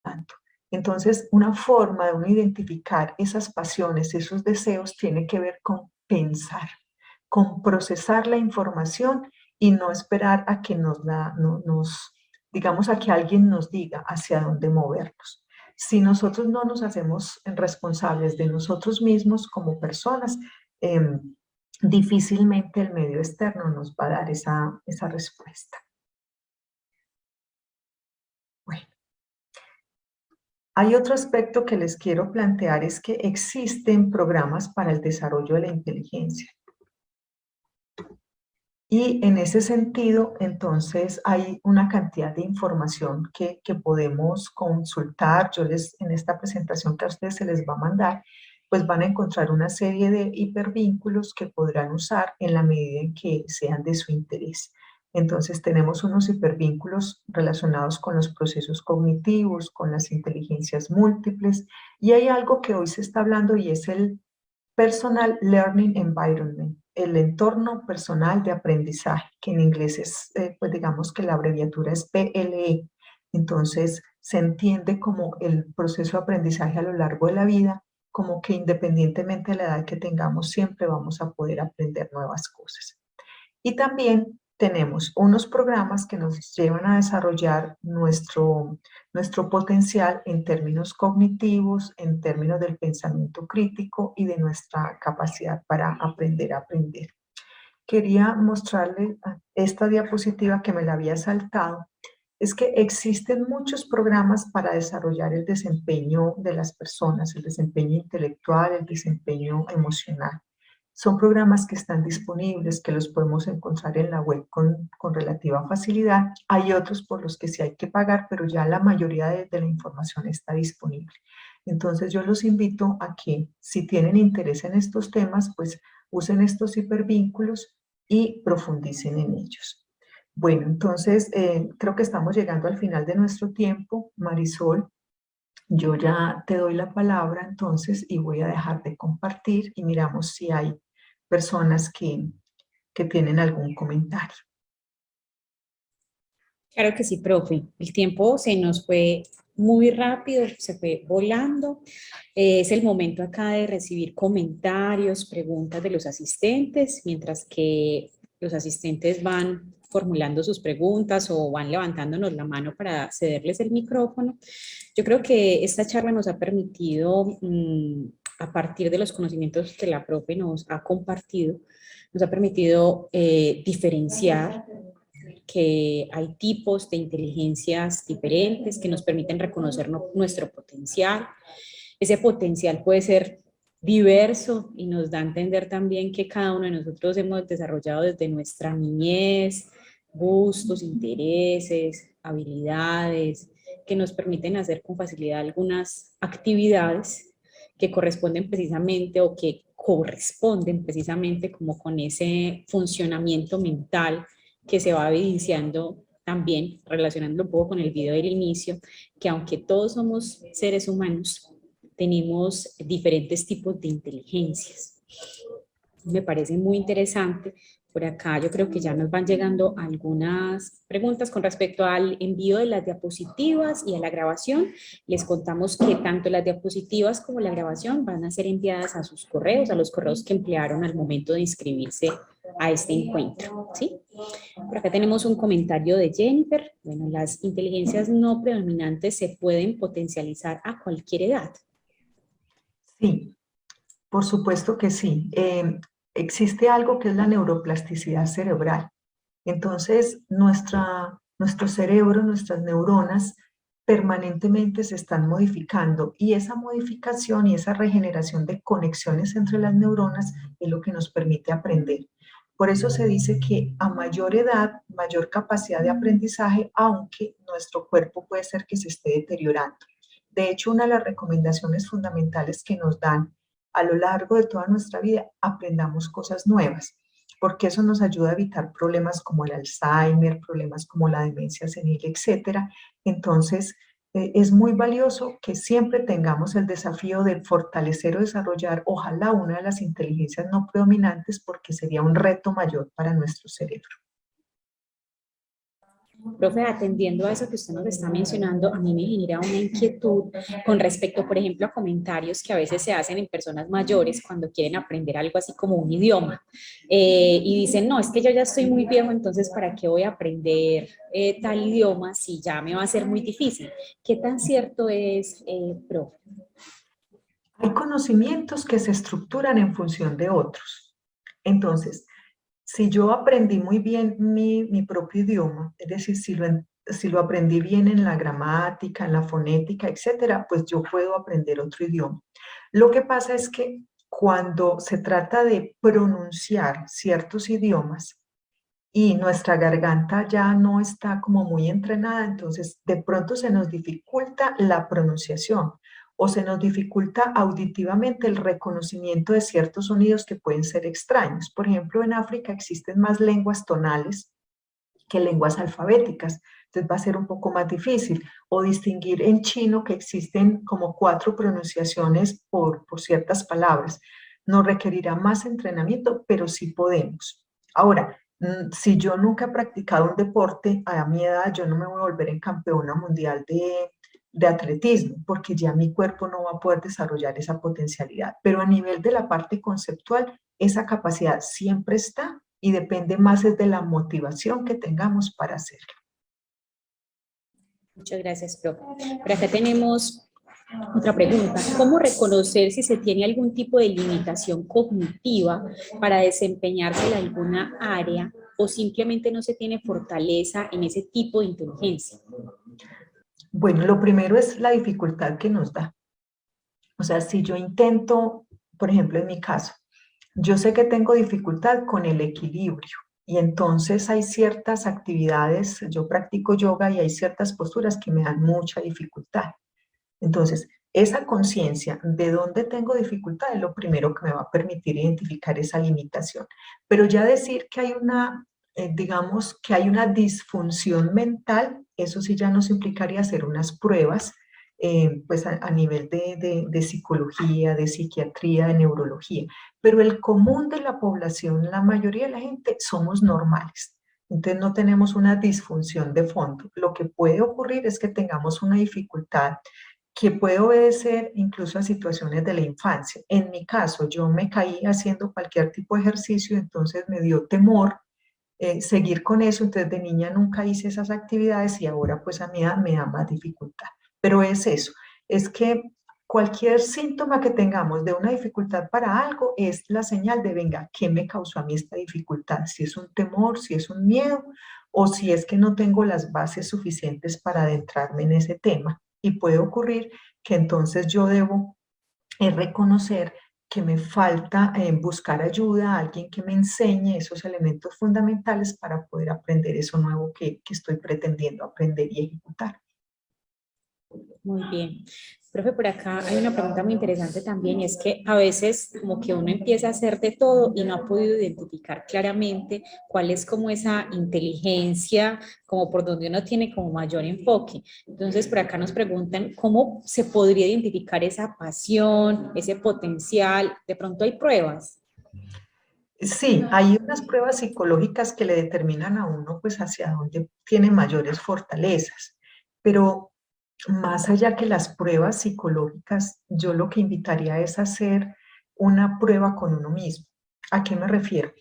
tanto. Entonces, una forma de uno identificar esas pasiones, esos deseos, tiene que ver con pensar, con procesar la información y no esperar a que digamos, a que alguien nos diga hacia dónde movernos. Si nosotros no nos hacemos responsables de nosotros mismos como personas, difícilmente el medio externo nos va a dar esa respuesta. Bueno. Hay otro aspecto que les quiero plantear, es que existen programas para el desarrollo de la inteligencia. Y en ese sentido, entonces, hay una cantidad de información que podemos consultar. En esta presentación que a ustedes se les va a mandar, pues van a encontrar una serie de hipervínculos que podrán usar en la medida en que sean de su interés. Entonces, tenemos unos hipervínculos relacionados con los procesos cognitivos, con las inteligencias múltiples, y hay algo que hoy se está hablando y es el Personal Learning Environment, el entorno personal de aprendizaje, que en inglés es, pues digamos que la abreviatura es PLE. Entonces, se entiende como el proceso de aprendizaje a lo largo de la vida, como que independientemente de la edad que tengamos, siempre vamos a poder aprender nuevas cosas. Y también tenemos unos programas que nos llevan a desarrollar nuestro potencial en términos cognitivos, en términos del pensamiento crítico y de nuestra capacidad para aprender a aprender. Quería mostrarles esta diapositiva que me la había saltado. Es que existen muchos programas para desarrollar el desempeño de las personas, el desempeño intelectual, el desempeño emocional. Son programas que están disponibles, que los podemos encontrar en la web con relativa facilidad. Hay otros por los que sí hay que pagar, pero ya la mayoría de la información está disponible. Entonces yo los invito a que, si tienen interés en estos temas, pues usen estos hipervínculos y profundicen en ellos. Bueno, entonces creo que estamos llegando al final de nuestro tiempo. Marisol, yo ya te doy la palabra entonces y voy a dejar de compartir y miramos si hay personas que tienen algún comentario. Claro que sí, profe. El tiempo se nos fue muy rápido, se fue volando. Es el momento acá de recibir comentarios, preguntas de los asistentes, mientras que los asistentes van formulando sus preguntas o van levantándonos la mano para cederles el micrófono. Yo creo que esta charla nos ha permitido, a partir de los conocimientos que la profe nos ha compartido, nos ha permitido diferenciar que hay tipos de inteligencias diferentes que nos permiten reconocer nuestro potencial. Ese potencial puede ser diverso y nos da a entender también que cada uno de nosotros hemos desarrollado desde nuestra niñez gustos, intereses, habilidades que nos permiten hacer con facilidad algunas actividades que corresponden precisamente o que corresponden precisamente como con ese funcionamiento mental que se va evidenciando también, relacionando un poco con el video del inicio, que aunque todos somos seres humanos, tenemos diferentes tipos de inteligencias. Me parece muy interesante. Por acá yo creo que ya nos van llegando algunas preguntas con respecto al envío de las diapositivas y a la grabación. Les contamos que tanto las diapositivas como la grabación van a ser enviadas a sus correos, a los correos que emplearon al momento de inscribirse a este encuentro, ¿sí? Por acá tenemos un comentario de Jennifer. Bueno, las inteligencias no predominantes se pueden potencializar a cualquier edad. Sí, por supuesto que sí. Existe algo que es la neuroplasticidad cerebral. Entonces, nuestro cerebro, nuestras neuronas, permanentemente se están modificando y esa modificación y esa regeneración de conexiones entre las neuronas es lo que nos permite aprender. Por eso se dice que a mayor edad, mayor capacidad de aprendizaje, aunque nuestro cuerpo puede ser que se esté deteriorando. De hecho, una de las recomendaciones fundamentales que nos dan a lo largo de toda nuestra vida, aprendamos cosas nuevas, porque eso nos ayuda a evitar problemas como el Alzheimer, problemas como la demencia senil, etcétera. Entonces, es muy valioso que siempre tengamos el desafío de fortalecer o desarrollar, ojalá, una de las inteligencias no predominantes, porque sería un reto mayor para nuestro cerebro. Profe, atendiendo a eso que usted nos está mencionando, a mí me genera una inquietud con respecto, por ejemplo, a comentarios que a veces se hacen en personas mayores cuando quieren aprender algo así como un idioma y dicen, no, es que yo ya estoy muy viejo, entonces ¿para qué voy a aprender tal idioma si ya me va a ser muy difícil? ¿Qué tan cierto es, profe? Hay conocimientos que se estructuran en función de otros. Entonces, si yo aprendí muy bien mi propio idioma, es decir, si lo aprendí bien en la gramática, en la fonética, etcétera, pues yo puedo aprender otro idioma. Lo que pasa es que cuando se trata de pronunciar ciertos idiomas y nuestra garganta ya no está como muy entrenada, entonces de pronto se nos dificulta la pronunciación o se nos dificulta auditivamente el reconocimiento de ciertos sonidos que pueden ser extraños. Por ejemplo, en África existen más lenguas tonales que lenguas alfabéticas, entonces va a ser un poco más difícil. O distinguir en chino que existen como 4 pronunciaciones por ciertas palabras. Nos requerirá más entrenamiento, pero sí podemos. Ahora, si yo nunca he practicado un deporte, a mi edad yo no me voy a volver en campeona mundial de atletismo, porque ya mi cuerpo no va a poder desarrollar esa potencialidad. Pero a nivel de la parte conceptual, esa capacidad siempre está y depende más de la motivación que tengamos para hacerlo. Muchas gracias, profe. Por acá tenemos otra pregunta. ¿Cómo reconocer si se tiene algún tipo de limitación cognitiva para desempeñarse en alguna área o simplemente no se tiene fortaleza en ese tipo de inteligencia? Bueno, lo primero es la dificultad que nos da. O sea, si yo intento, por ejemplo, en mi caso, yo sé que tengo dificultad con el equilibrio y entonces hay ciertas actividades, yo practico yoga y hay ciertas posturas que me dan mucha dificultad. Entonces, esa conciencia de dónde tengo dificultad es lo primero que me va a permitir identificar esa limitación. Pero ya decir que hay digamos, que hay una disfunción mental, eso sí ya nos implicaría hacer unas pruebas, pues a nivel de psicología, de psiquiatría, de neurología. Pero el común de la población, la mayoría de la gente, somos normales. Entonces no tenemos una disfunción de fondo. Lo que puede ocurrir es que tengamos una dificultad que puede obedecer incluso a situaciones de la infancia. En mi caso, yo me caí haciendo cualquier tipo de ejercicio, entonces me dio temor seguir con eso, entonces de niña nunca hice esas actividades y ahora pues a mi edad me da más dificultad. Pero es eso, es que cualquier síntoma que tengamos de una dificultad para algo es la señal de, venga, ¿qué me causó a mí esta dificultad? Si es un temor, si es un miedo, o si es que no tengo las bases suficientes para adentrarme en ese tema. Y puede ocurrir que entonces yo debo reconocer que me falta buscar ayuda, alguien que me enseñe esos elementos fundamentales para poder aprender eso nuevo que estoy pretendiendo aprender y ejecutar. Muy bien. Profe, por acá hay una pregunta muy interesante también, y es que a veces como que uno empieza a hacer de todo y no ha podido identificar claramente cuál es como esa inteligencia, como por donde uno tiene como mayor enfoque. Entonces, por acá nos preguntan cómo se podría identificar esa pasión, ese potencial. De pronto hay pruebas. Sí, hay unas pruebas psicológicas que le determinan a uno pues hacia dónde tiene mayores fortalezas, pero más allá que las pruebas psicológicas, yo lo que invitaría es a hacer una prueba con uno mismo. ¿A qué me refiero?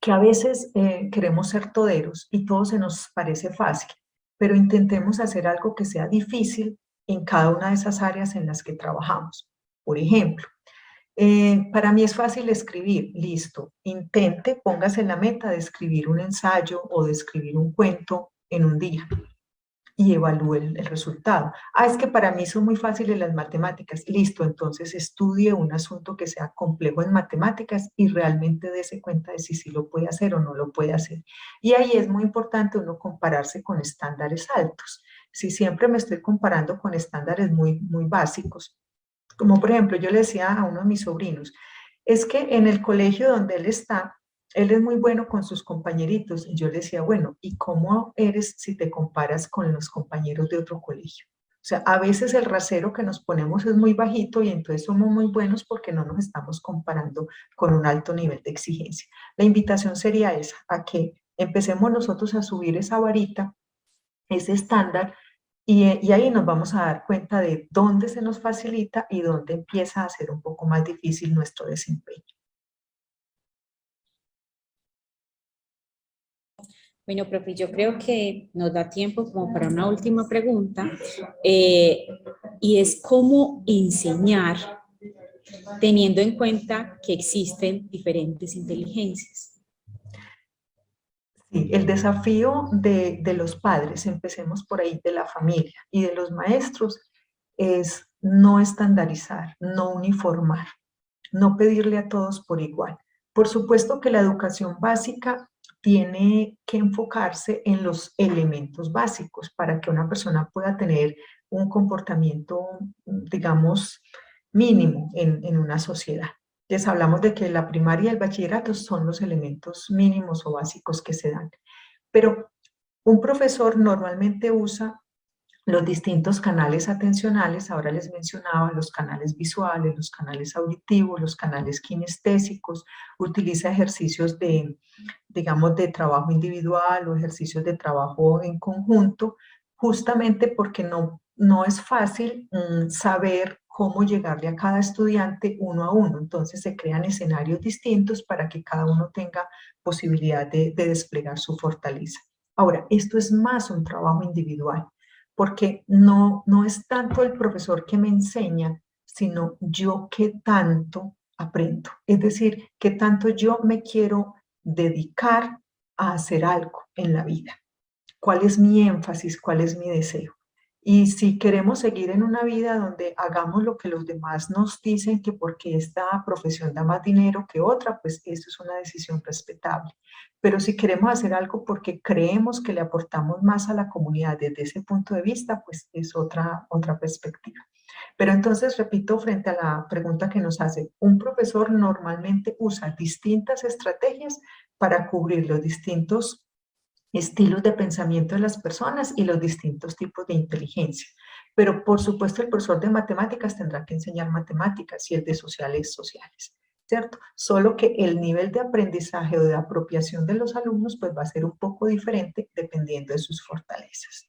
Que a veces queremos ser toderos y todo se nos parece fácil, pero intentemos hacer algo que sea difícil en cada una de esas áreas en las que trabajamos. Por ejemplo, para mí es fácil escribir, listo, intente, póngase en la meta de escribir un ensayo o de escribir un cuento en un día y evalúe el resultado. Ah, es que para mí son muy fáciles las matemáticas. Listo, entonces estudie un asunto que sea complejo en matemáticas y realmente dése cuenta de si sí lo puede hacer o no lo puede hacer. Y ahí es muy importante uno compararse con estándares altos. Si siempre me estoy comparando con estándares muy básicos, como por ejemplo yo le decía a uno de mis sobrinos, es que en el colegio donde él está, él es muy bueno con sus compañeritos. Y yo le decía, bueno, ¿y cómo eres si te comparas con los compañeros de otro colegio? O sea, a veces el rasero que nos ponemos es muy bajito y entonces somos muy buenos porque no nos estamos comparando con un alto nivel de exigencia. La invitación sería esa, a que empecemos nosotros a subir esa varita, ese estándar, y ahí nos vamos a dar cuenta de dónde se nos facilita y dónde empieza a ser un poco más difícil nuestro desempeño. Bueno, profe, yo creo que nos da tiempo como para una última pregunta, y es cómo enseñar teniendo en cuenta que existen diferentes inteligencias. Sí, el desafío de los padres, empecemos por ahí, de la familia y de los maestros, es no estandarizar, no uniformar, no pedirle a todos por igual. Por supuesto que la educación básica tiene que enfocarse en los elementos básicos para que una persona pueda tener un comportamiento, digamos, mínimo en una sociedad. Les hablamos de que la primaria y el bachillerato son los elementos mínimos o básicos que se dan. Pero un profesor normalmente usa los distintos canales atencionales. Ahora les mencionaba los canales visuales, los canales auditivos, los canales kinestésicos, utiliza ejercicios de, digamos, de trabajo individual o ejercicios de trabajo en conjunto, justamente porque no es fácil saber cómo llegarle a cada estudiante uno a uno. Entonces se crean escenarios distintos para que cada uno tenga posibilidad de desplegar su fortaleza. Ahora, esto es más un trabajo individual, porque no es tanto el profesor que me enseña, sino yo qué tanto aprendo. Es decir, qué tanto yo me quiero dedicar a hacer algo en la vida. ¿Cuál es mi énfasis? ¿Cuál es mi deseo? Y si queremos seguir en una vida donde hagamos lo que los demás nos dicen que porque esta profesión da más dinero que otra, pues eso es una decisión respetable. Pero si queremos hacer algo porque creemos que le aportamos más a la comunidad desde ese punto de vista, pues es otra perspectiva. Pero entonces, repito, frente a la pregunta que nos hace, un profesor normalmente usa distintas estrategias para cubrir los distintos estilos de pensamiento de las personas y los distintos tipos de inteligencia. Pero por supuesto el profesor de matemáticas tendrá que enseñar matemáticas y el de sociales, ¿cierto? Solo que el nivel de aprendizaje o de apropiación de los alumnos pues va a ser un poco diferente dependiendo de sus fortalezas.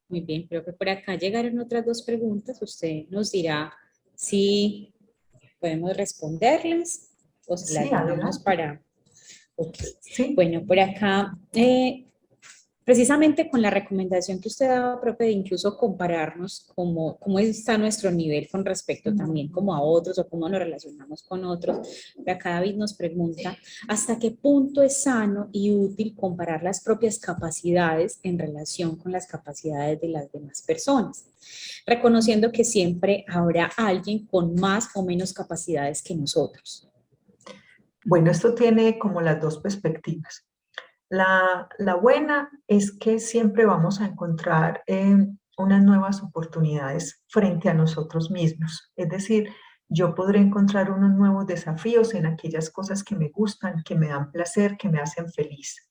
Muy bien, creo que por acá llegaron otras dos preguntas. Usted nos dirá si podemos responderlas o si las Sí, dejamos adelante. para... Ok. Sí. Bueno, por acá Precisamente con la recomendación que usted daba, profe, de incluso compararnos cómo está nuestro nivel con respecto también como a otros o cómo nos relacionamos con otros. Acá David nos pregunta, ¿hasta qué punto es sano y útil comparar las propias capacidades en relación con las capacidades de las demás personas? Reconociendo que siempre habrá alguien con más o menos capacidades que nosotros. Bueno, esto tiene como las dos perspectivas. La buena es que siempre vamos a encontrar unas nuevas oportunidades frente a nosotros mismos. Es decir, yo podré encontrar unos nuevos desafíos en aquellas cosas que me gustan, que me dan placer, que me hacen feliz.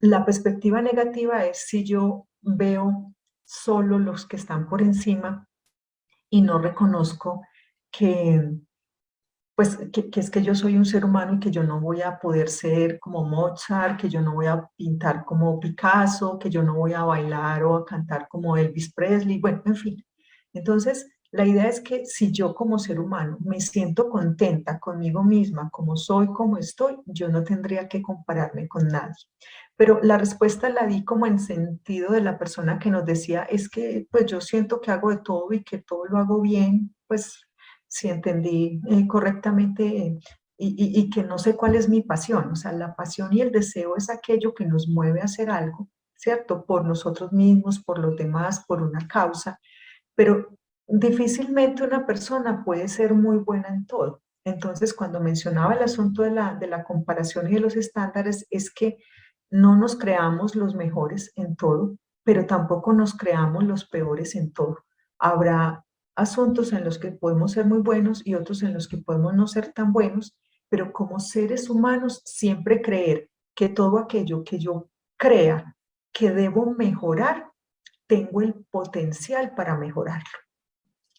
La perspectiva negativa es si yo veo solo los que están por encima y no reconozco que, pues, que es que yo soy un ser humano y que yo no voy a poder ser como Mozart, que yo no voy a pintar como Picasso, que yo no voy a bailar o a cantar como Elvis Presley, bueno, en fin. Entonces, la idea es que si yo como ser humano me siento contenta conmigo misma, como soy, como estoy, yo no tendría que compararme con nadie. Pero la respuesta la di como en sentido de la persona que nos decía, es que pues yo siento que hago de todo y que todo lo hago bien, pues si entendí correctamente y que no sé cuál es mi pasión. O sea, la pasión y el deseo es aquello que nos mueve a hacer algo, ¿cierto? Por nosotros mismos, por los demás, por una causa, pero difícilmente una persona puede ser muy buena en todo. Entonces, cuando mencionaba el asunto de la comparación y de los estándares, es que no nos creamos los mejores en todo, pero tampoco nos creamos los peores en todo. Habrá asuntos en los que podemos ser muy buenos y otros en los que podemos no ser tan buenos, pero como seres humanos siempre creer que todo aquello que yo crea que debo mejorar, tengo el potencial para mejorarlo.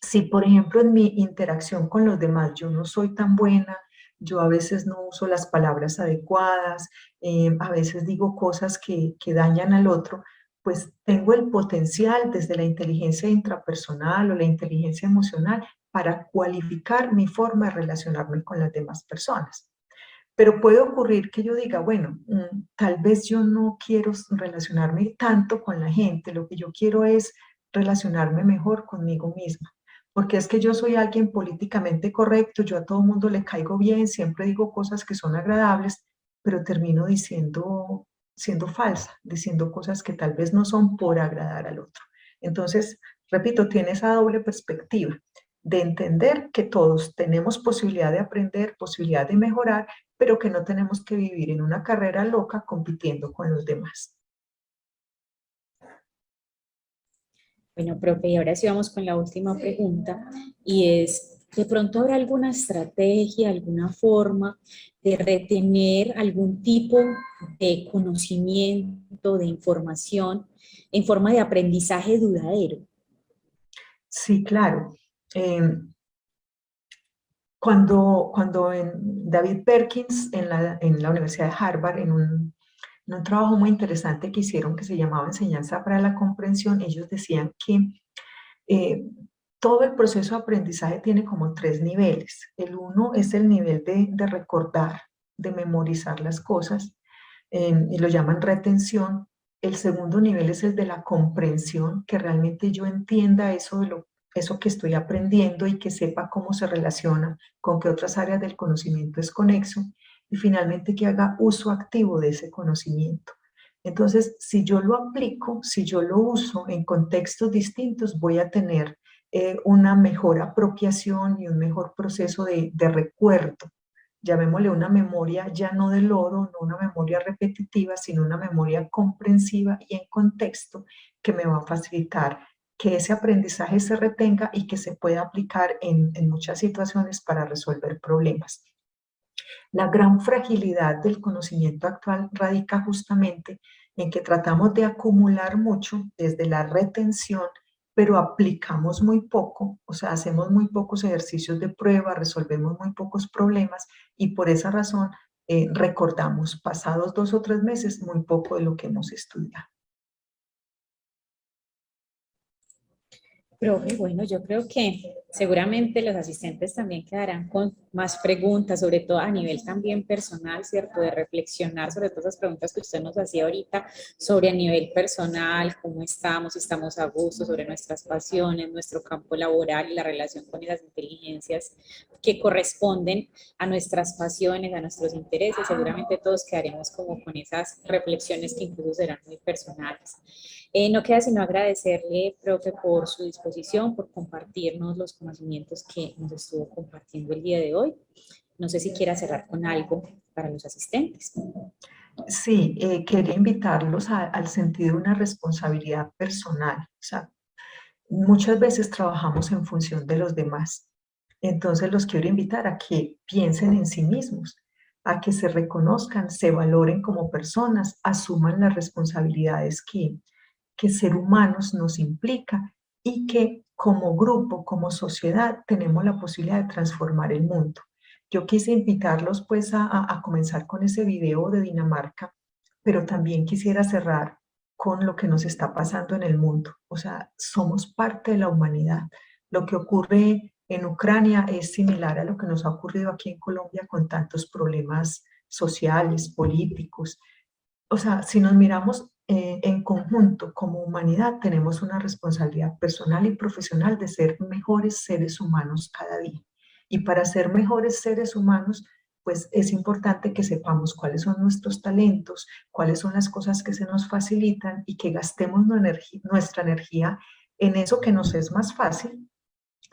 Si, por ejemplo, en mi interacción con los demás yo no soy tan buena, yo a veces no uso las palabras adecuadas, a veces digo cosas que dañan al otro, pues tengo el potencial desde la inteligencia intrapersonal o la inteligencia emocional para cualificar mi forma de relacionarme con las demás personas. Pero puede ocurrir que yo diga, bueno, tal vez yo no quiero relacionarme tanto con la gente, lo que yo quiero es relacionarme mejor conmigo misma. Porque es que yo soy alguien políticamente correcto, yo a todo mundo le caigo bien, siempre digo cosas que son agradables, pero termino diciendo, siendo falsa, diciendo cosas que tal vez no son por agradar al otro. Entonces, repito, tiene esa doble perspectiva de entender que todos tenemos posibilidad de aprender, posibilidad de mejorar, pero que no tenemos que vivir en una carrera loca compitiendo con los demás. Bueno, profe, y ahora sí vamos con la última pregunta, y es, ¿de pronto habrá alguna estrategia, alguna forma de retener algún tipo de conocimiento, de información en forma de aprendizaje duradero? Sí, claro. Cuando David Perkins en la Universidad de Harvard, en un trabajo muy interesante que hicieron que se llamaba Enseñanza para la Comprensión, ellos decían que eh, todo el proceso de aprendizaje tiene como tres niveles. El uno es el nivel de recordar, de memorizar las cosas, y lo llaman retención. El segundo nivel es el de la comprensión, que realmente yo entienda eso que estoy aprendiendo y que sepa cómo se relaciona con qué otras áreas del conocimiento es conexo. Y finalmente que haga uso activo de ese conocimiento. Entonces, si yo lo aplico, si yo lo uso en contextos distintos, voy a tener una mejor apropiación y un mejor proceso de recuerdo. Llamémosle una memoria ya no del oro, no una memoria repetitiva, sino una memoria comprensiva y en contexto que me va a facilitar que ese aprendizaje se retenga y que se pueda aplicar en muchas situaciones para resolver problemas. La gran fragilidad del conocimiento actual radica justamente en que tratamos de acumular mucho desde la retención, pero aplicamos muy poco, o sea, hacemos muy pocos ejercicios de prueba, resolvemos muy pocos problemas y por esa razón recordamos pasados 2 o 3 meses muy poco de lo que hemos estudiado. Profe, bueno, yo creo que seguramente los asistentes también quedarán con más preguntas, sobre todo a nivel también personal, ¿cierto? De reflexionar sobre todas esas preguntas que usted nos hacía ahorita, sobre a nivel personal, cómo estamos, si estamos a gusto, sobre nuestras pasiones, nuestro campo laboral y la relación con esas inteligencias que corresponden a nuestras pasiones, a nuestros intereses. Seguramente todos quedaremos como con esas reflexiones que incluso serán muy personales. No queda sino agradecerle, profe, por su disposición, por compartirnos los conocimientos que nos estuvo compartiendo el día de hoy. No sé si quiera cerrar con algo para los asistentes. Sí, quería invitarlos al sentido de una responsabilidad personal. O sea, muchas veces trabajamos en función de los demás. Entonces los quiero invitar a que piensen en sí mismos, a que se reconozcan, se valoren como personas, asuman las responsabilidades que ser humanos nos implica y que como grupo, como sociedad, tenemos la posibilidad de transformar el mundo. Yo quise invitarlos pues a comenzar con ese video de Dinamarca, pero también quisiera cerrar con lo que nos está pasando en el mundo. O sea, somos parte de la humanidad. Lo que ocurre en Ucrania es similar a lo que nos ha ocurrido aquí en Colombia con tantos problemas sociales, políticos. O sea, si nos miramos en conjunto como humanidad, tenemos una responsabilidad personal y profesional de ser mejores seres humanos cada día. Y para ser mejores seres humanos, pues es importante que sepamos cuáles son nuestros talentos, cuáles son las cosas que se nos facilitan y que gastemos nuestra energía en eso que nos es más fácil,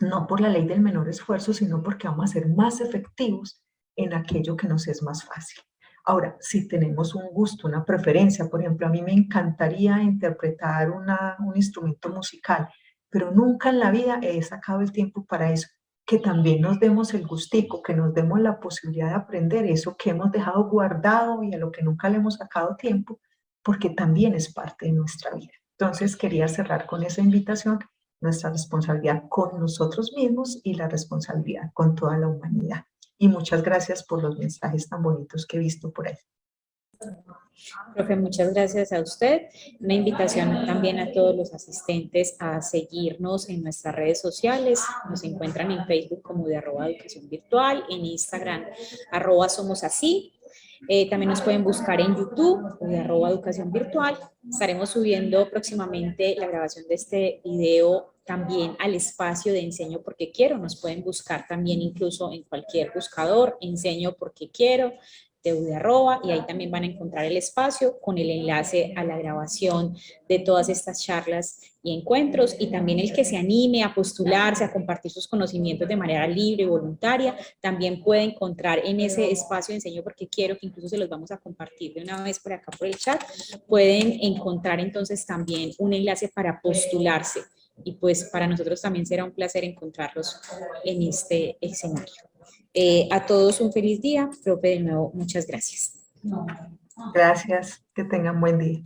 no por la ley del menor esfuerzo, sino porque vamos a ser más efectivos en aquello que nos es más fácil. Ahora, si tenemos un gusto, una preferencia, por ejemplo, a mí me encantaría interpretar un instrumento musical, pero nunca en la vida he sacado el tiempo para eso. Que también nos demos el gustico, que nos demos la posibilidad de aprender eso que hemos dejado guardado y a lo que nunca le hemos sacado tiempo, porque también es parte de nuestra vida. Entonces, quería cerrar con esa invitación, nuestra responsabilidad con nosotros mismos y la responsabilidad con toda la humanidad. Y muchas gracias por los mensajes tan bonitos que he visto por ahí. Profe, muchas gracias a usted. Una invitación también a todos los asistentes a seguirnos en nuestras redes sociales. Nos encuentran en Facebook como de @educación virtual, en Instagram @somosasí. También nos pueden buscar en YouTube de @educación virtual. Estaremos subiendo próximamente la grabación de este video también al espacio de Enseño Porque Quiero. Nos pueden buscar también incluso en cualquier buscador, Enseño Porque Quiero, y ahí también van a encontrar el espacio con el enlace a la grabación de todas estas charlas y encuentros, y también el que se anime a postularse, a compartir sus conocimientos de manera libre y voluntaria, también puede encontrar en ese espacio de Enseño Porque Quiero, que incluso se los vamos a compartir de una vez por acá por el chat, pueden encontrar entonces también un enlace para postularse, y pues para nosotros también será un placer encontrarlos en este escenario. A todos un feliz día. Profe, de nuevo, muchas gracias. Gracias, que tengan buen día.